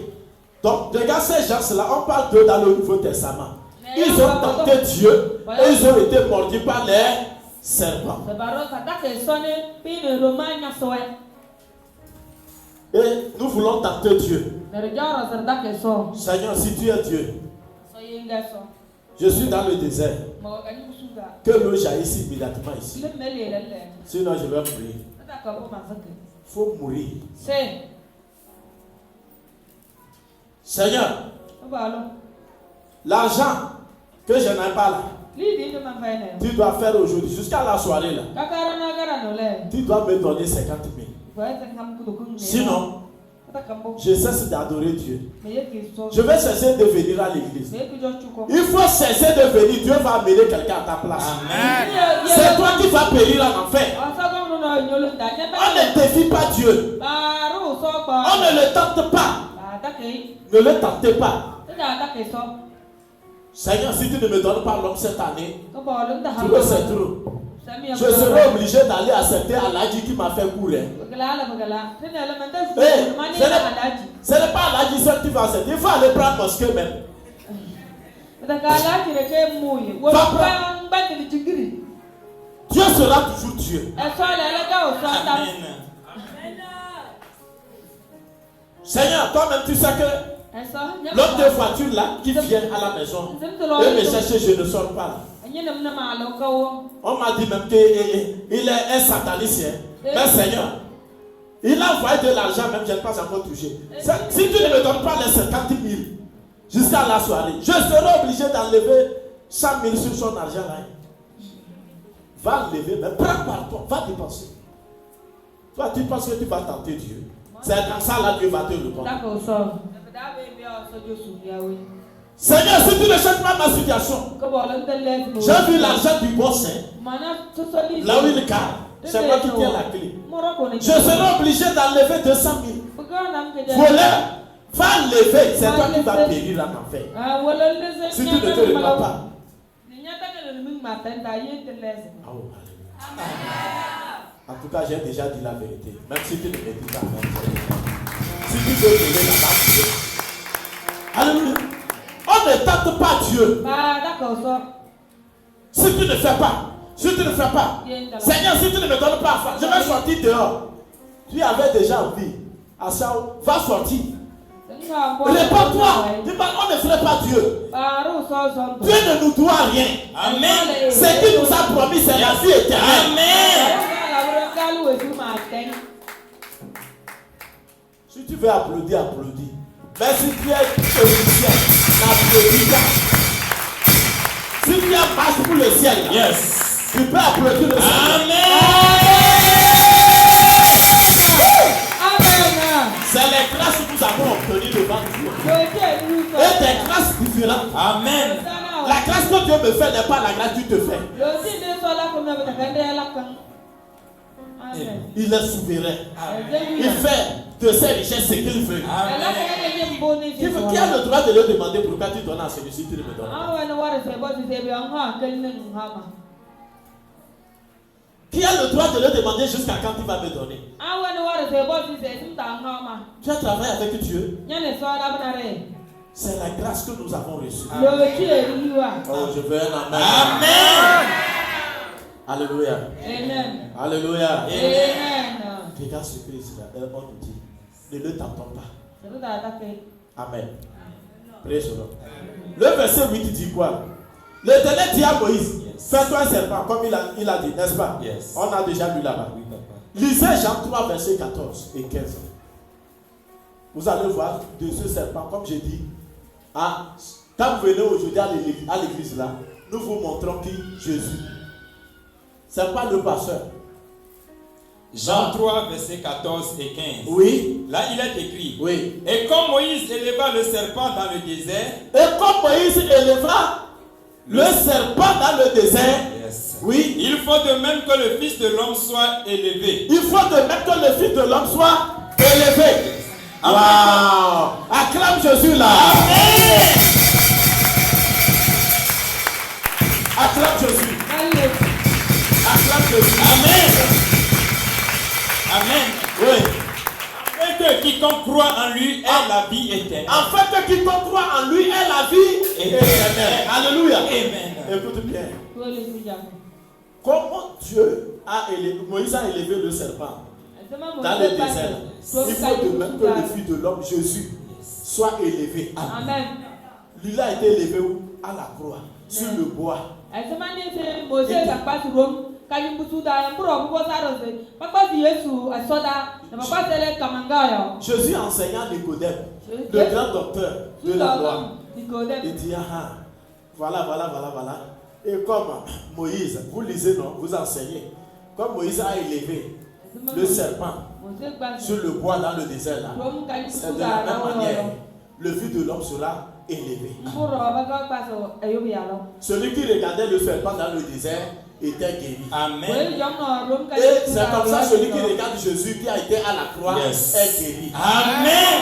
Donc, regarde ces gens-là, on parle d'eux dans le Nouveau Testament. Ils ont tenté Dieu et ils ont été mordus par les serpents. Et nous voulons tenter Dieu. Seigneur, si tu es Dieu, je suis dans le désert. Que l'eau jaillisse immédiatement ici. Sinon, je vais mourir. Il faut mourir. Seigneur, l'argent que je n'ai pas là, tu dois faire aujourd'hui, jusqu'à la soirée là, tu dois me donner 50 000. Sinon, je cesse d'adorer Dieu. Je vais cesser de venir à l'église. Il faut cesser de venir. Dieu va amener quelqu'un à ta place. Amen. C'est toi qui vas périr en enfer. On ne défie pas Dieu. On ne le tente pas. Ne le tentez pas. Seigneur, si tu ne me donnes pas l'homme cette année, tu veux c'est trop. Je serai obligé d'aller accepter Aladji qui m'a fait courir. Ce n'est pas Aladji seul qui va accepter. Il faut aller prendre mosquée même. Dieu sera toujours Dieu. Amen. Seigneur, toi-même tu sais que l'homme de voiture là qui vient à la maison et me chercher, je ne sors pas là. On m'a dit même qu'il est un satanicien. Mais Seigneur, il a envoyé de l'argent, même je n'ai pas encore touché. Si tu ne me donnes pas les 50 000 jusqu'à la soirée, je serai obligé d'enlever 100 000 sur son argent là. Va enlever, mais prends par toi, va dépenser. Toi, tu penses que tu vas tenter Dieu. C'est dans ça là Dieu va te répondre. Seigneur, si tu ne changes pas ma situation, j'ai vu l'argent du boss, là où il garde. C'est moi qui tiens la clé. Je serai obligé d'enlever 200 000. Voleur, va lever, c'est toi qui vas périr en enfer. Si tu ne te répands pas. Oh, en tout cas, j'ai déjà dit la vérité. Même si tu ne me dis pas. Si tu veux donner la main, alléluia. On ne tente pas Dieu. Si tu ne fais pas, Seigneur, si tu ne me donnes pas, je vais sortir dehors. Tu avais déjà envie. Va sortir. Réponds-toi. On ne ferait pas Dieu. Dieu ne nous doit rien. Amen. Ce qu'il nous a promis, c'est la vie éternelle. Amen. Si tu veux applaudir, applaudis. Mais si tu es musicien, n'applaudis pas. Si tu as marche pour le ciel, Yes. tu peux applaudir le ciel. Amen. C'est les grâces que nous avons obtenues devant Dieu. Et des grâces différentes. Amen. La grâce que Dieu me fait n'est pas la grâce que tu te fais. Il est souverain. Il fait de ses richesses ce qu'il veut. Qui a le droit de le demander pourquoi tu donnes à celui-ci, tu ne me donnes pas? Qui a le droit de le demander jusqu'à quand il va me donner? Tu as travaillé avec Dieu. C'est la grâce que nous avons reçue. Oh, je veux un amen. Amen. Alléluia. Amen. Alléluia. Amen. Regarde ce que Israël nous dit. Ne le tentons pas. Amen. Praise the Lord. Le verset 8 dit quoi? L'Éternel dit à Moïse, fais-toi un serpent, comme il a dit, n'est-ce pas? Yes. On a déjà lu là-bas. Oui, papa. Lisez Jean 3, verset 14 et 15. Vous allez voir de ce serpent, comme j'ai dit, quand vous venez aujourd'hui à l'église là, nous vous montrons qui Jésus. Ce n'est pas le pasteur. Jean 3, verset 14 et 15. Oui. Là, il est écrit. Oui. Et comme Moïse éleva le serpent dans le désert. Et comme Moïse éleva le serpent dans le désert. Yes. Oui. Il faut de même que le Fils de l'homme soit élevé. Il faut de même que le Fils de l'homme soit élevé. Wow. Acclame Jésus là. Amen. Acclame Jésus. Acclame Jésus. Amen. Amen. Oui. Et que quiconque croit en lui ait la vie éternelle. En fait, que quiconque croit en lui ait la vie éternelle. Alléluia. Amen. Écoute bien. Comment Dieu Moïse a élevé le serpent dans le désert? Il faut de même que le Fils de l'homme, Jésus, soit élevé. Amen. Lui a été élevé où? À la croix, sur le bois. Jésus enseignant Nicodème, le grand docteur de la loi. Il dit, voilà. Et comme Moïse, vous lisez, non, vous enseignez. Comme Moïse a élevé le serpent sur le bois dans le désert, là, c'est de la même manière, le Fils de l'homme sera élevé. Celui qui regardait le serpent dans le désert était guéri. Amen. Et c'est comme ça, celui qui regarde Jésus qui a été à la croix est guéri. Amen.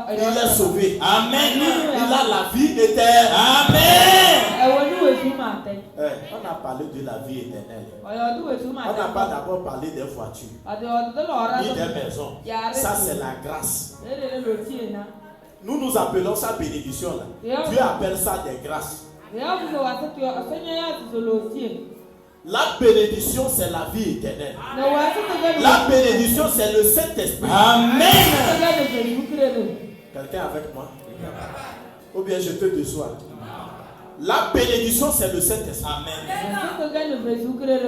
Il est sauvé. Amen. Il a la vie éternelle. Amen. On a parlé de la vie éternelle. On n'a pas d'abord parlé des voitures ni des maisons. Ça, c'est la grâce. Nous appelons ça bénédiction là. Dieu appelle ça des grâces. La bénédiction, c'est la vie éternelle. La bénédiction, c'est le Saint-Esprit. Amen. Quelqu'un avec moi? Ou bien je te déçois? La bénédiction, c'est le Saint-Esprit. Amen.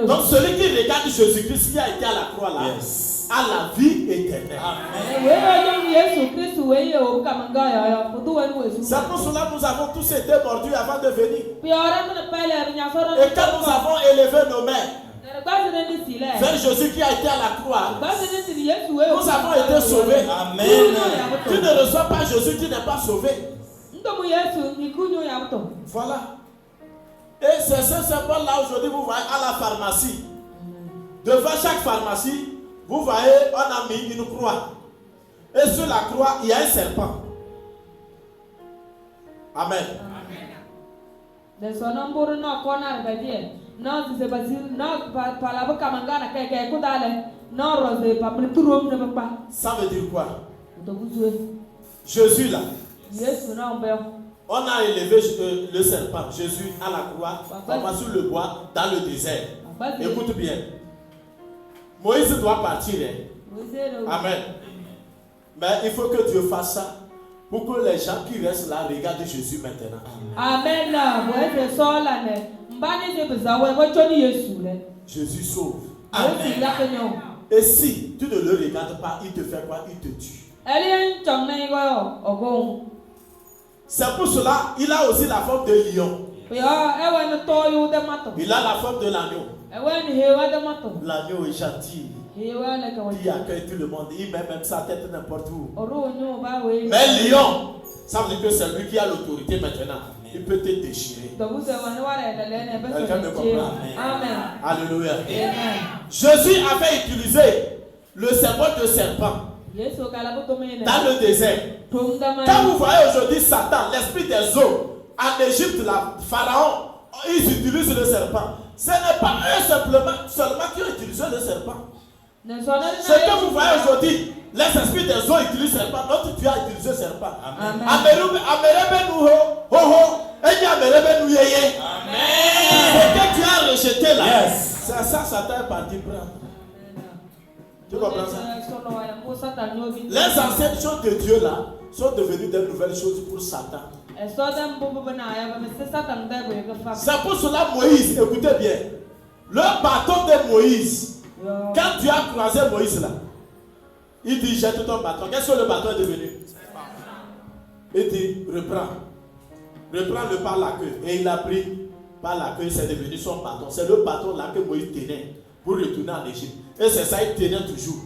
Donc celui qui regarde Jésus-Christ qui a été à la croix là, a la vie éternelle. C'est pour cela que nous avons tous été mordus avant de venir. Et quand nous avons élevé nos mains vers Jésus qui a été à la croix, nous avons été sauvés. Amen. Tu ne reçois pas Jésus, tu n'es pas sauvé. Voilà. Et c'est ce symbole-là aujourd'hui, vous voyez, à la pharmacie. Devant chaque pharmacie, vous voyez, on a mis une croix. Et sur la croix, il y a un serpent. Amen. Ça veut dire quoi? Jésus là. On a élevé le serpent, Jésus à la croix, on va sur le bois, dans le désert. Écoute bien. Moïse doit partir. Amen. Mais il faut que Dieu fasse ça pour que les gens qui restent là regardent Jésus maintenant. Amen. Jésus sauve. Amen. Et si tu ne le regardes pas, il te fait quoi? Il te tue. C'est pour cela qu'il a aussi la forme de lion. Il a la forme de l'agneau. L'agneau est gentil. Il accueille tout le monde. Il met même sa tête n'importe où. Mais lion, ça veut dire que c'est lui qui a l'autorité maintenant. Il peut te déchirer. Quelqu'un me comprend? Amen. Alléluia. Jésus avait utilisé le symbole de serpent dans le désert. Quand vous voyez aujourd'hui Satan, l'esprit des eaux, en Égypte, Pharaon, ils utilisent le serpent. Ce n'est pas eux seulement qui ont utilisé le serpent. Ce que vous voyez aujourd'hui, les esprits des eaux utilisent le serpent. L'autre tu as utilisé le serpent. Amen. Ce que tu as rejeté là, c'est ça, Satan est parti prendre. Tu comprends ça? Les anciennes choses de Dieu là sont devenues de nouvelles choses pour Satan. C'est pour cela Moïse, écoutez bien, le bâton de Moïse, quand Dieu a croisé Moïse là, il dit jette ton bâton. Qu'est-ce que le bâton est devenu? Il dit reprends le par la queue. Et il a pris par la queue, c'est devenu son bâton. C'est le bâton là que Moïse tenait pour retourner en Égypte. Et c'est ça, il tenait toujours.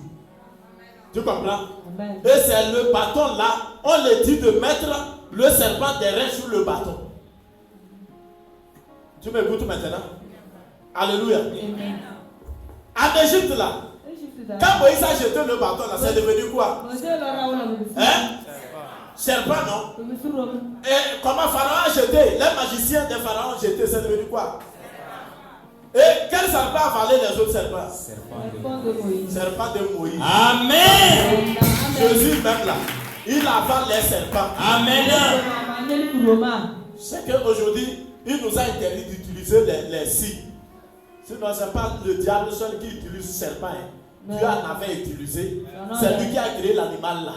Tu comprends? Amen. Et c'est le bâton là, on le dit de mettre le serpent des reins sur le bâton. Tu m'écoutes maintenant? Alléluia. Amen. En Égypte là, quand Moïse a jeté le bâton là, c'est devenu quoi? Hein? Serpent, non? Et comment Pharaon a jeté? Les magiciens de Pharaon ont jeté, c'est devenu quoi? Et quel serpent a avalé les autres serpents? Serpent de Moïse. Amen. Jésus même là, il avale les serpents. Amen. C'est qu'aujourd'hui, il nous a interdit d'utiliser les signes. Sinon, ce n'est pas le diable seul qui utilise le serpent. Dieu en avait utilisé. C'est lui qui a créé l'animal là.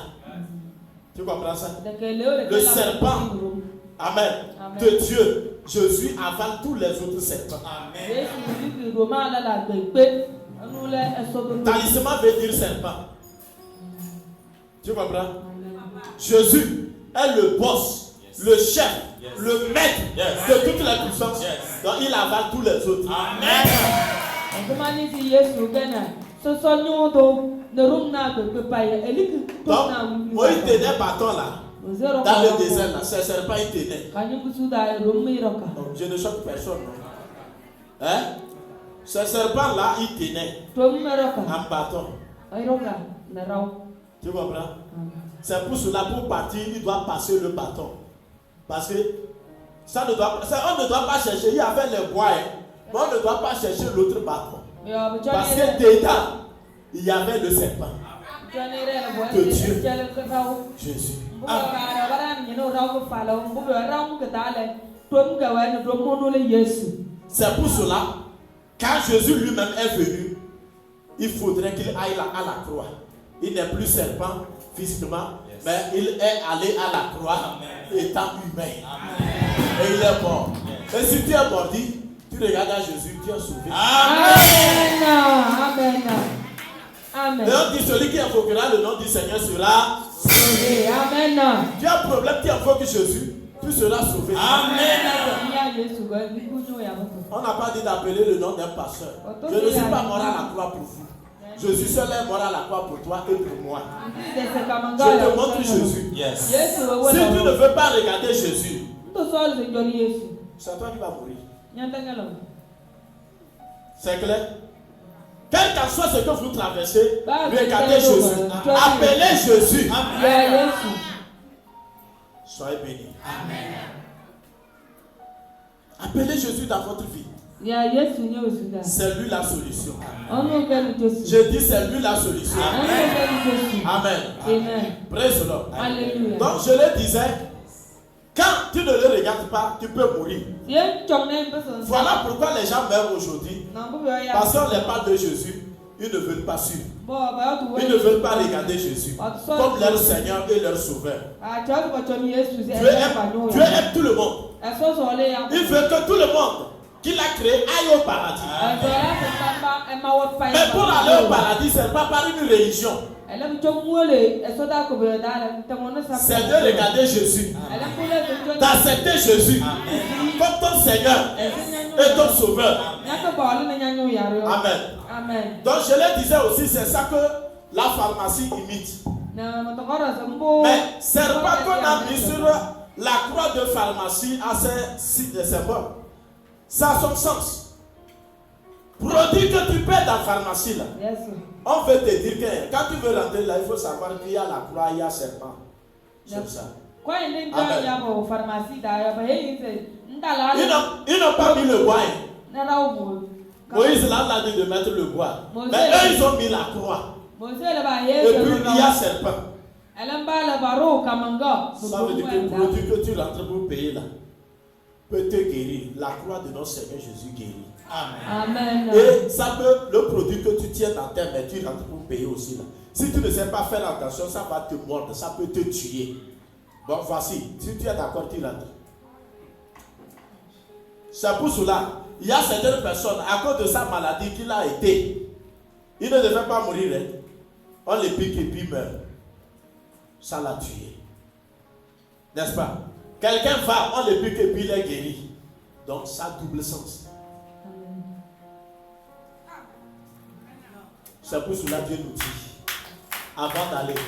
Tu comprends ça? Le serpent, amen, de Dieu, Jésus avale tous les autres serpents. Amen. Talisman veut dire serpent. Tu comprends? Jésus est le boss, le chef, le maître de toutes les puissances. Donc il avale tous les autres. Amen. Donc, Moïse tenait bâton là, dans le désert là, ce serpent il tenait. Donc, je ne choque personne. Hein? Ce serpent là, il tenait un bâton. Tu comprends? C'est pour cela, pour partir, il doit passer le bâton. Parce que on ne doit pas chercher, il y avait les bois, mais on ne doit pas chercher l'autre bâton. Parce que dedans, il y avait le serpent de Dieu, Jésus. C'est pour cela, quand Jésus lui-même est venu, il faudrait qu'il aille à la croix. Il n'est plus serpent physiquement, mais il est allé à la croix étant humain. Et il est mort. Et si tu es mordi, tu regardes à Jésus, tu es sauvé. Amen. Amen. Amen. Le nom dit celui qui invoquera le nom du Seigneur sera sauvé. Amen. Tu as un problème, tu invoques Jésus, tu seras sauvé. Amen. On n'a pas dit d'appeler le nom d'un pasteur. Je ne suis pas mort à la croix pour vous. Jésus seul est mort à la croix pour toi et pour moi. Je Je te montre Jésus. Yes. Si tu ne veux pas regarder Jésus, c'est toi qui vas mourir. C'est clair? Quel qu'en soit ce que vous traversez, regardez Jésus. Appelez Jésus. Soyez bénis. Appelez Jésus dans votre vie. C'est lui la solution. Je dis c'est lui la solution. Amen. Praise the Lord. Alléluia. Donc je le disais, quand tu ne le regardes pas, tu peux mourir. Voilà pourquoi les gens meurent aujourd'hui. Parce qu'on les parle de Jésus, ils ne veulent pas suivre. Ils ne veulent pas regarder Jésus comme leur Seigneur et leur Sauveur. Dieu aime tout le monde. Il veut que tout le monde qu'il a créé aille au paradis. Mais pour aller au paradis, ce n'est pas par une religion. C'est de regarder Jésus, d'accepter Jésus comme ton Seigneur et ton Sauveur. Amen. Donc je le disais aussi, c'est ça que la pharmacie imite. Mais c'est pas qu'on a mis sur la croix de pharmacie à ces symboles. Ça a son sens. Produit que tu paies dans la pharmacie là. On veut te dire que quand tu veux rentrer là, il faut savoir qu'il y a la croix, il y a serpent. C'est ça. Ils n'ont pas mis le bois. Moïse l'a dit de mettre le bois. Mais eux, ils ont mis la croix. Et puis il y a serpent. Ça veut dire que le produit que tu rentres pour payer là peut te guérir. La croix de notre Seigneur Jésus guérit. Amen. Et ça peut, le produit que tu tiens dans tes mains, tu rentres pour payer aussi là. Si tu ne sais pas faire attention, ça va te mordre, ça peut te tuer. Donc voici, si tu es d'accord, tu rentres. C'est pour cela, il y a certaines personnes, à cause de sa maladie qu'il a été, il ne devait pas mourir. Hein. On les pique et puis il meurt. Ça l'a tué. N'est-ce pas? Quelqu'un va, on le pique et puis il est guéri. Donc ça a double sens. C'est pour cela que Dieu nous dit, avant d'aller,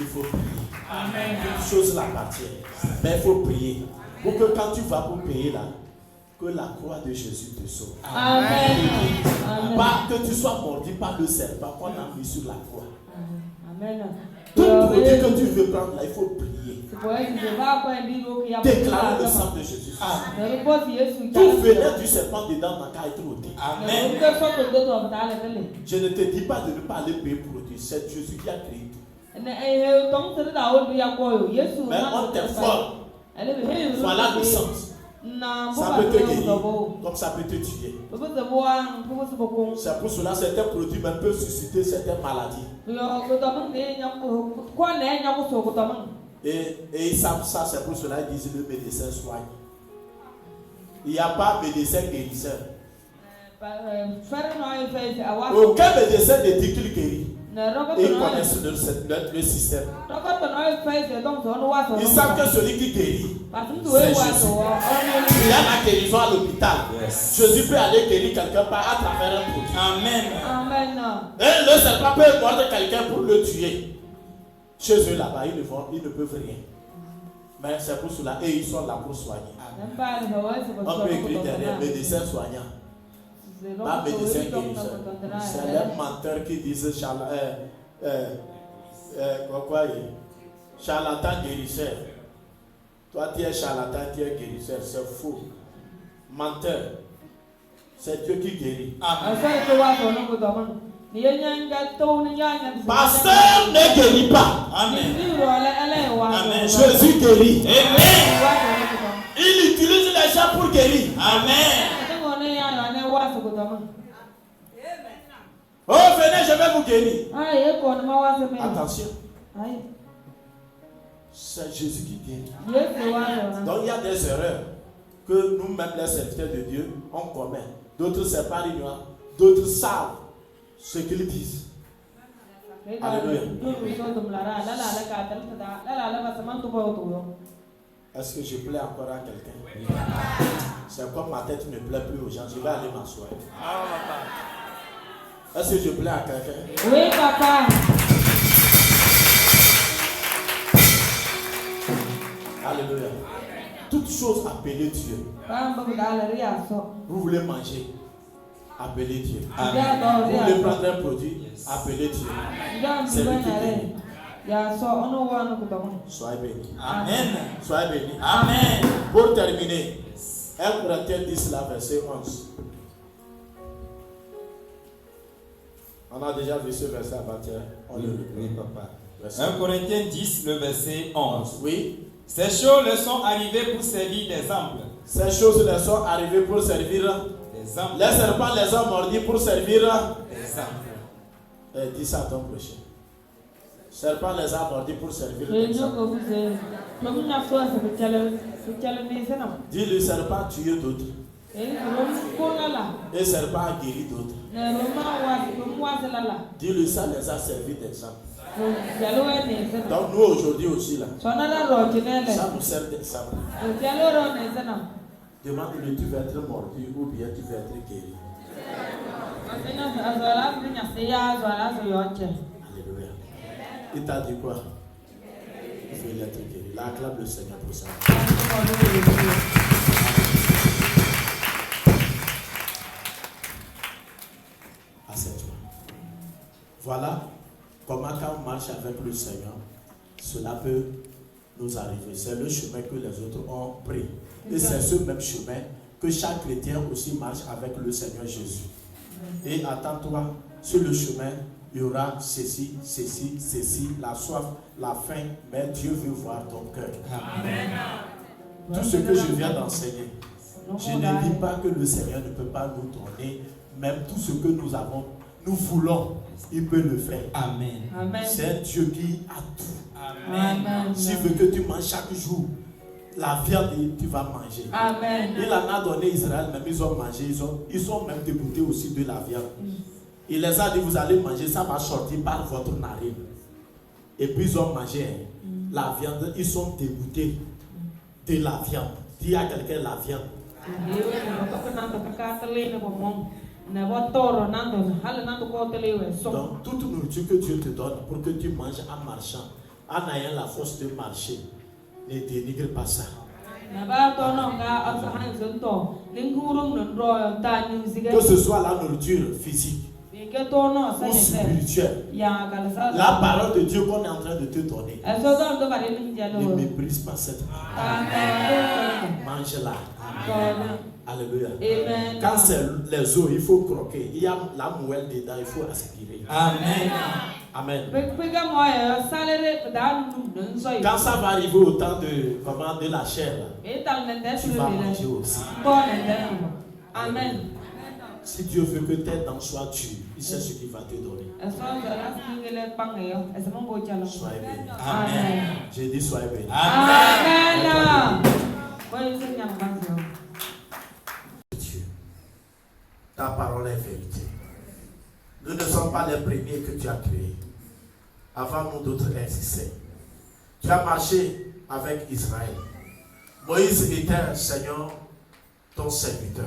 il faut prier. Amen. Une chose l'appartient. Mais il faut prier. Pour que quand tu vas pour payer là, que la croix de Jésus te sauve. Amen. Pas que tu sois mordu par le serpent qu'on a mis sur la croix. Amen. Tout produit que tu veux prendre là, il faut prier. Déclarer le sang de Jésus. Tout venin du serpent dedans n'a qu'à être ôté. Amen. Je ne te dis pas de ne pas aller payer produit. C'est Jésus qui a créé tout. Mais on t'informe. Voilà le sens. Ça peut te guérir, comme ça peut te tuer. C'est pour cela que certains produits même peuvent susciter certaines maladies. Et ils savent ça, c'est pour cela qu'ils disent le médecin soigne. Il n'y a pas médecin guérisseur. Aucun médecin ne dit qu'il guérit. Ils connaissent le système. Ils savent que celui qui guérit, c'est Jésus. Il y a la guérison à l'hôpital. Yes. Jésus peut aller guérir quelqu'un à travers un produit. Amen. Et le serpent peut mordre quelqu'un pour le tuer. Chez eux là-bas, ils ne peuvent rien. Mais c'est pour cela, et ils sont là pour soigner. On peut écrire derrière médecin soignant. Pas médecin guérisseur. C'est les menteurs qui disent charlatan guérisseur. Toi tu es charlatan, tu es guérisseur. C'est faux. Menteur. C'est Dieu qui guérit. Pasteur ne guérit pas. Amen. Jésus guérit. Amen. Il utilise les gens pour guérir. Amen. Oh, venez, je vais vous guérir. Attention. C'est Jésus qui guérit. Donc il y a des erreurs que nous-mêmes, les serviteurs de Dieu, on commet. D'autres, c'est pas ignorant. D'autres savent ce qu'ils disent. Alléluia. Est-ce que je plais encore à quelqu'un? C'est comme ma tête ne plaît plus aux gens. Je vais aller m'asseoir. Est-ce que je plais à quelqu'un? Oui, papa. Alléluia. Toute chose appelée Dieu. Vous voulez manger? Appelez Dieu. Vous voulez prendre un produit? Appelez Dieu. C'est lui qui bénit. Soyez bénis. Amen. Soyez bénis. Amen. Pour terminer, 1 Corinthiens 10, là, verset 11. On a déjà vu ce verset avant-hier. On le reprend. Oui, papa. Verset 1 Corinthiens 10, le verset 11. Oui. Ces choses leur sont arrivées pour servir d'exemple. Ces choses leur sont arrivées pour servir. D'exemple. Les serpents les ont mordis pour servir. D'exemple. Dis ça à ton prochain. Serpent les a mordis pour servir. Dis le serpent a tué d'autres. Et serpent a guéri d'autres. Dis le ça les a servi d'exemple. Donc nous aujourd'hui aussi là, ça nous sert d'exemple. Demande-le, tu veux être mordu ou bien tu veux être guéri. Alléluia. Il t'a dit quoi? Il faut être guéri. Là, acclame le Seigneur pour ça. Assieds-toi. Voilà comment quand on marche avec le Seigneur, cela peut nous arriver. C'est le chemin que les autres ont pris. Et c'est ce même chemin que chaque chrétien aussi marche avec le Seigneur Jésus. Et attends-toi, sur le chemin, il y aura ceci, ceci, ceci, la soif, la faim, mais Dieu veut voir ton cœur. Amen. Tout ce que je viens d'enseigner, je ne dis pas que le Seigneur ne peut pas nous donner, même tout ce que nous avons, nous voulons, il peut le faire. Amen. Amen. C'est Dieu qui a tout. Amen. S'il veut que tu manges chaque jour la viande, tu vas manger. Amen. Il en a donné Israël, même ils ont mangé, ils sont même dégoûtés aussi de la viande. Il les a dit, vous allez manger, ça va sortir par votre narine. Et puis ils ont mangé la viande, ils sont dégoûtés de la viande. Dis à quelqu'un la viande. Donc toute nourriture que Dieu te donne pour que tu manges en marchant, en ayant la force de marcher, ne dénigre pas ça. Que ce soit la nourriture physique ou spirituelle, la parole de Dieu qu'on est en train de te donner, ne méprise pas cette parole. Mange-la. Alléluia. Amen. Quand c'est les os, il faut croquer. Il y a la moelle dedans, il faut aspirer. Amen. Amen. Quand ça va arriver au temps de la chair, tu vas manger aussi. Amen. Si Dieu veut que tes dents soient dures, il sait ce qu'il va te donner. Soyez bénis. Amen. J'ai dit soyez bénis. Amen. Dieu, ta parole est vérité. Nous ne sommes pas les premiers que tu as créés. Avant nous, d'autres existaient. Tu as marché avec Israël. Moïse était, Seigneur, ton serviteur.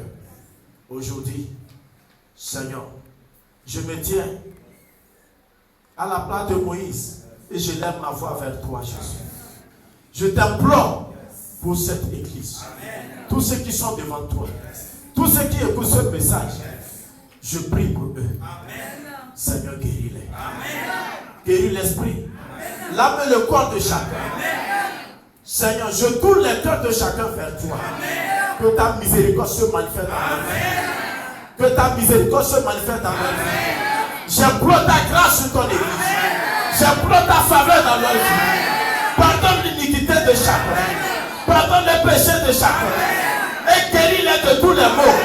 Aujourd'hui, Seigneur, je me tiens à la place de Moïse et je lève ma voix vers toi, Jésus. Je t'implore pour cette église. Tous ceux qui sont devant toi, tous ceux qui écoutent ce message, je prie pour eux. Seigneur, guéris-les. Guéris l'esprit, l'âme et le corps de chacun. Seigneur, je tourne les cœurs de chacun vers toi. Que ta miséricorde se manifeste dans leur vie. Que ta miséricorde se manifeste dans leur vie. J'implore ta grâce sur ton église. J'implore ta faveur dans leur vie. Pardonne l'iniquité de chacun. Pardonne les péchés de chacun. Et guéris-les de tous les maux.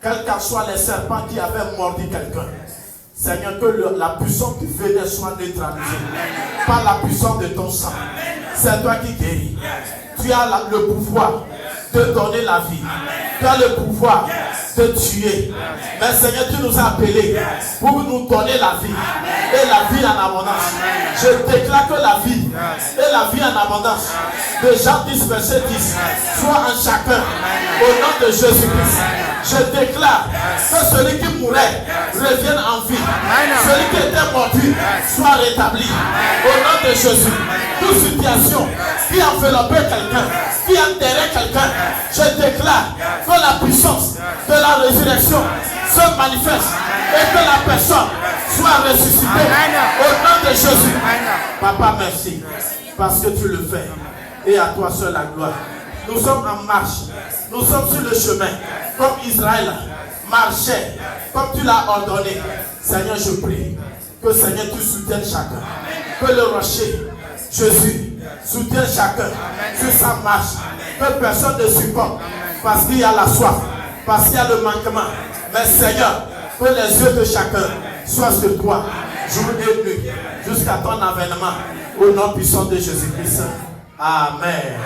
Quels qu'en soient les serpents qui avaient mordu quelqu'un. Seigneur, que la puissance du venait soit neutralisée par la puissance de ton sang. C'est toi qui guéris. Tu as le pouvoir de donner la vie. Tu as le pouvoir te tuer. Mais Seigneur, tu nous as appelés pour nous donner la vie. Et la vie en abondance. Je déclare que la vie et la vie en abondance de Jean 10, verset 10 soit en chacun. Au nom de Jésus-Christ. Je déclare que celui qui mourait revienne en vie. Celui qui était mordu soit rétabli. Au nom de Jésus. Toute situation qui enveloppait quelqu'un, qui enterrait quelqu'un, je déclare que la puissance de la résurrection se manifeste et que la personne soit ressuscitée. Au nom de Jésus. Papa, merci parce que tu le fais. Et à toi seul la gloire. Nous sommes en marche. Nous sommes sur le chemin. Comme Israël marchait, comme tu l'as ordonné. Seigneur, je prie que Seigneur, tu soutiennes chacun. Que le rocher, Jésus, soutienne chacun sur sa marche. Que personne ne supporte parce qu'il y a la soif, parce qu'il y a le manquement. Mais Seigneur, que les yeux de chacun soient sur toi, jour et nuit, jusqu'à ton avènement. Au nom puissant de Jésus-Christ. Amen.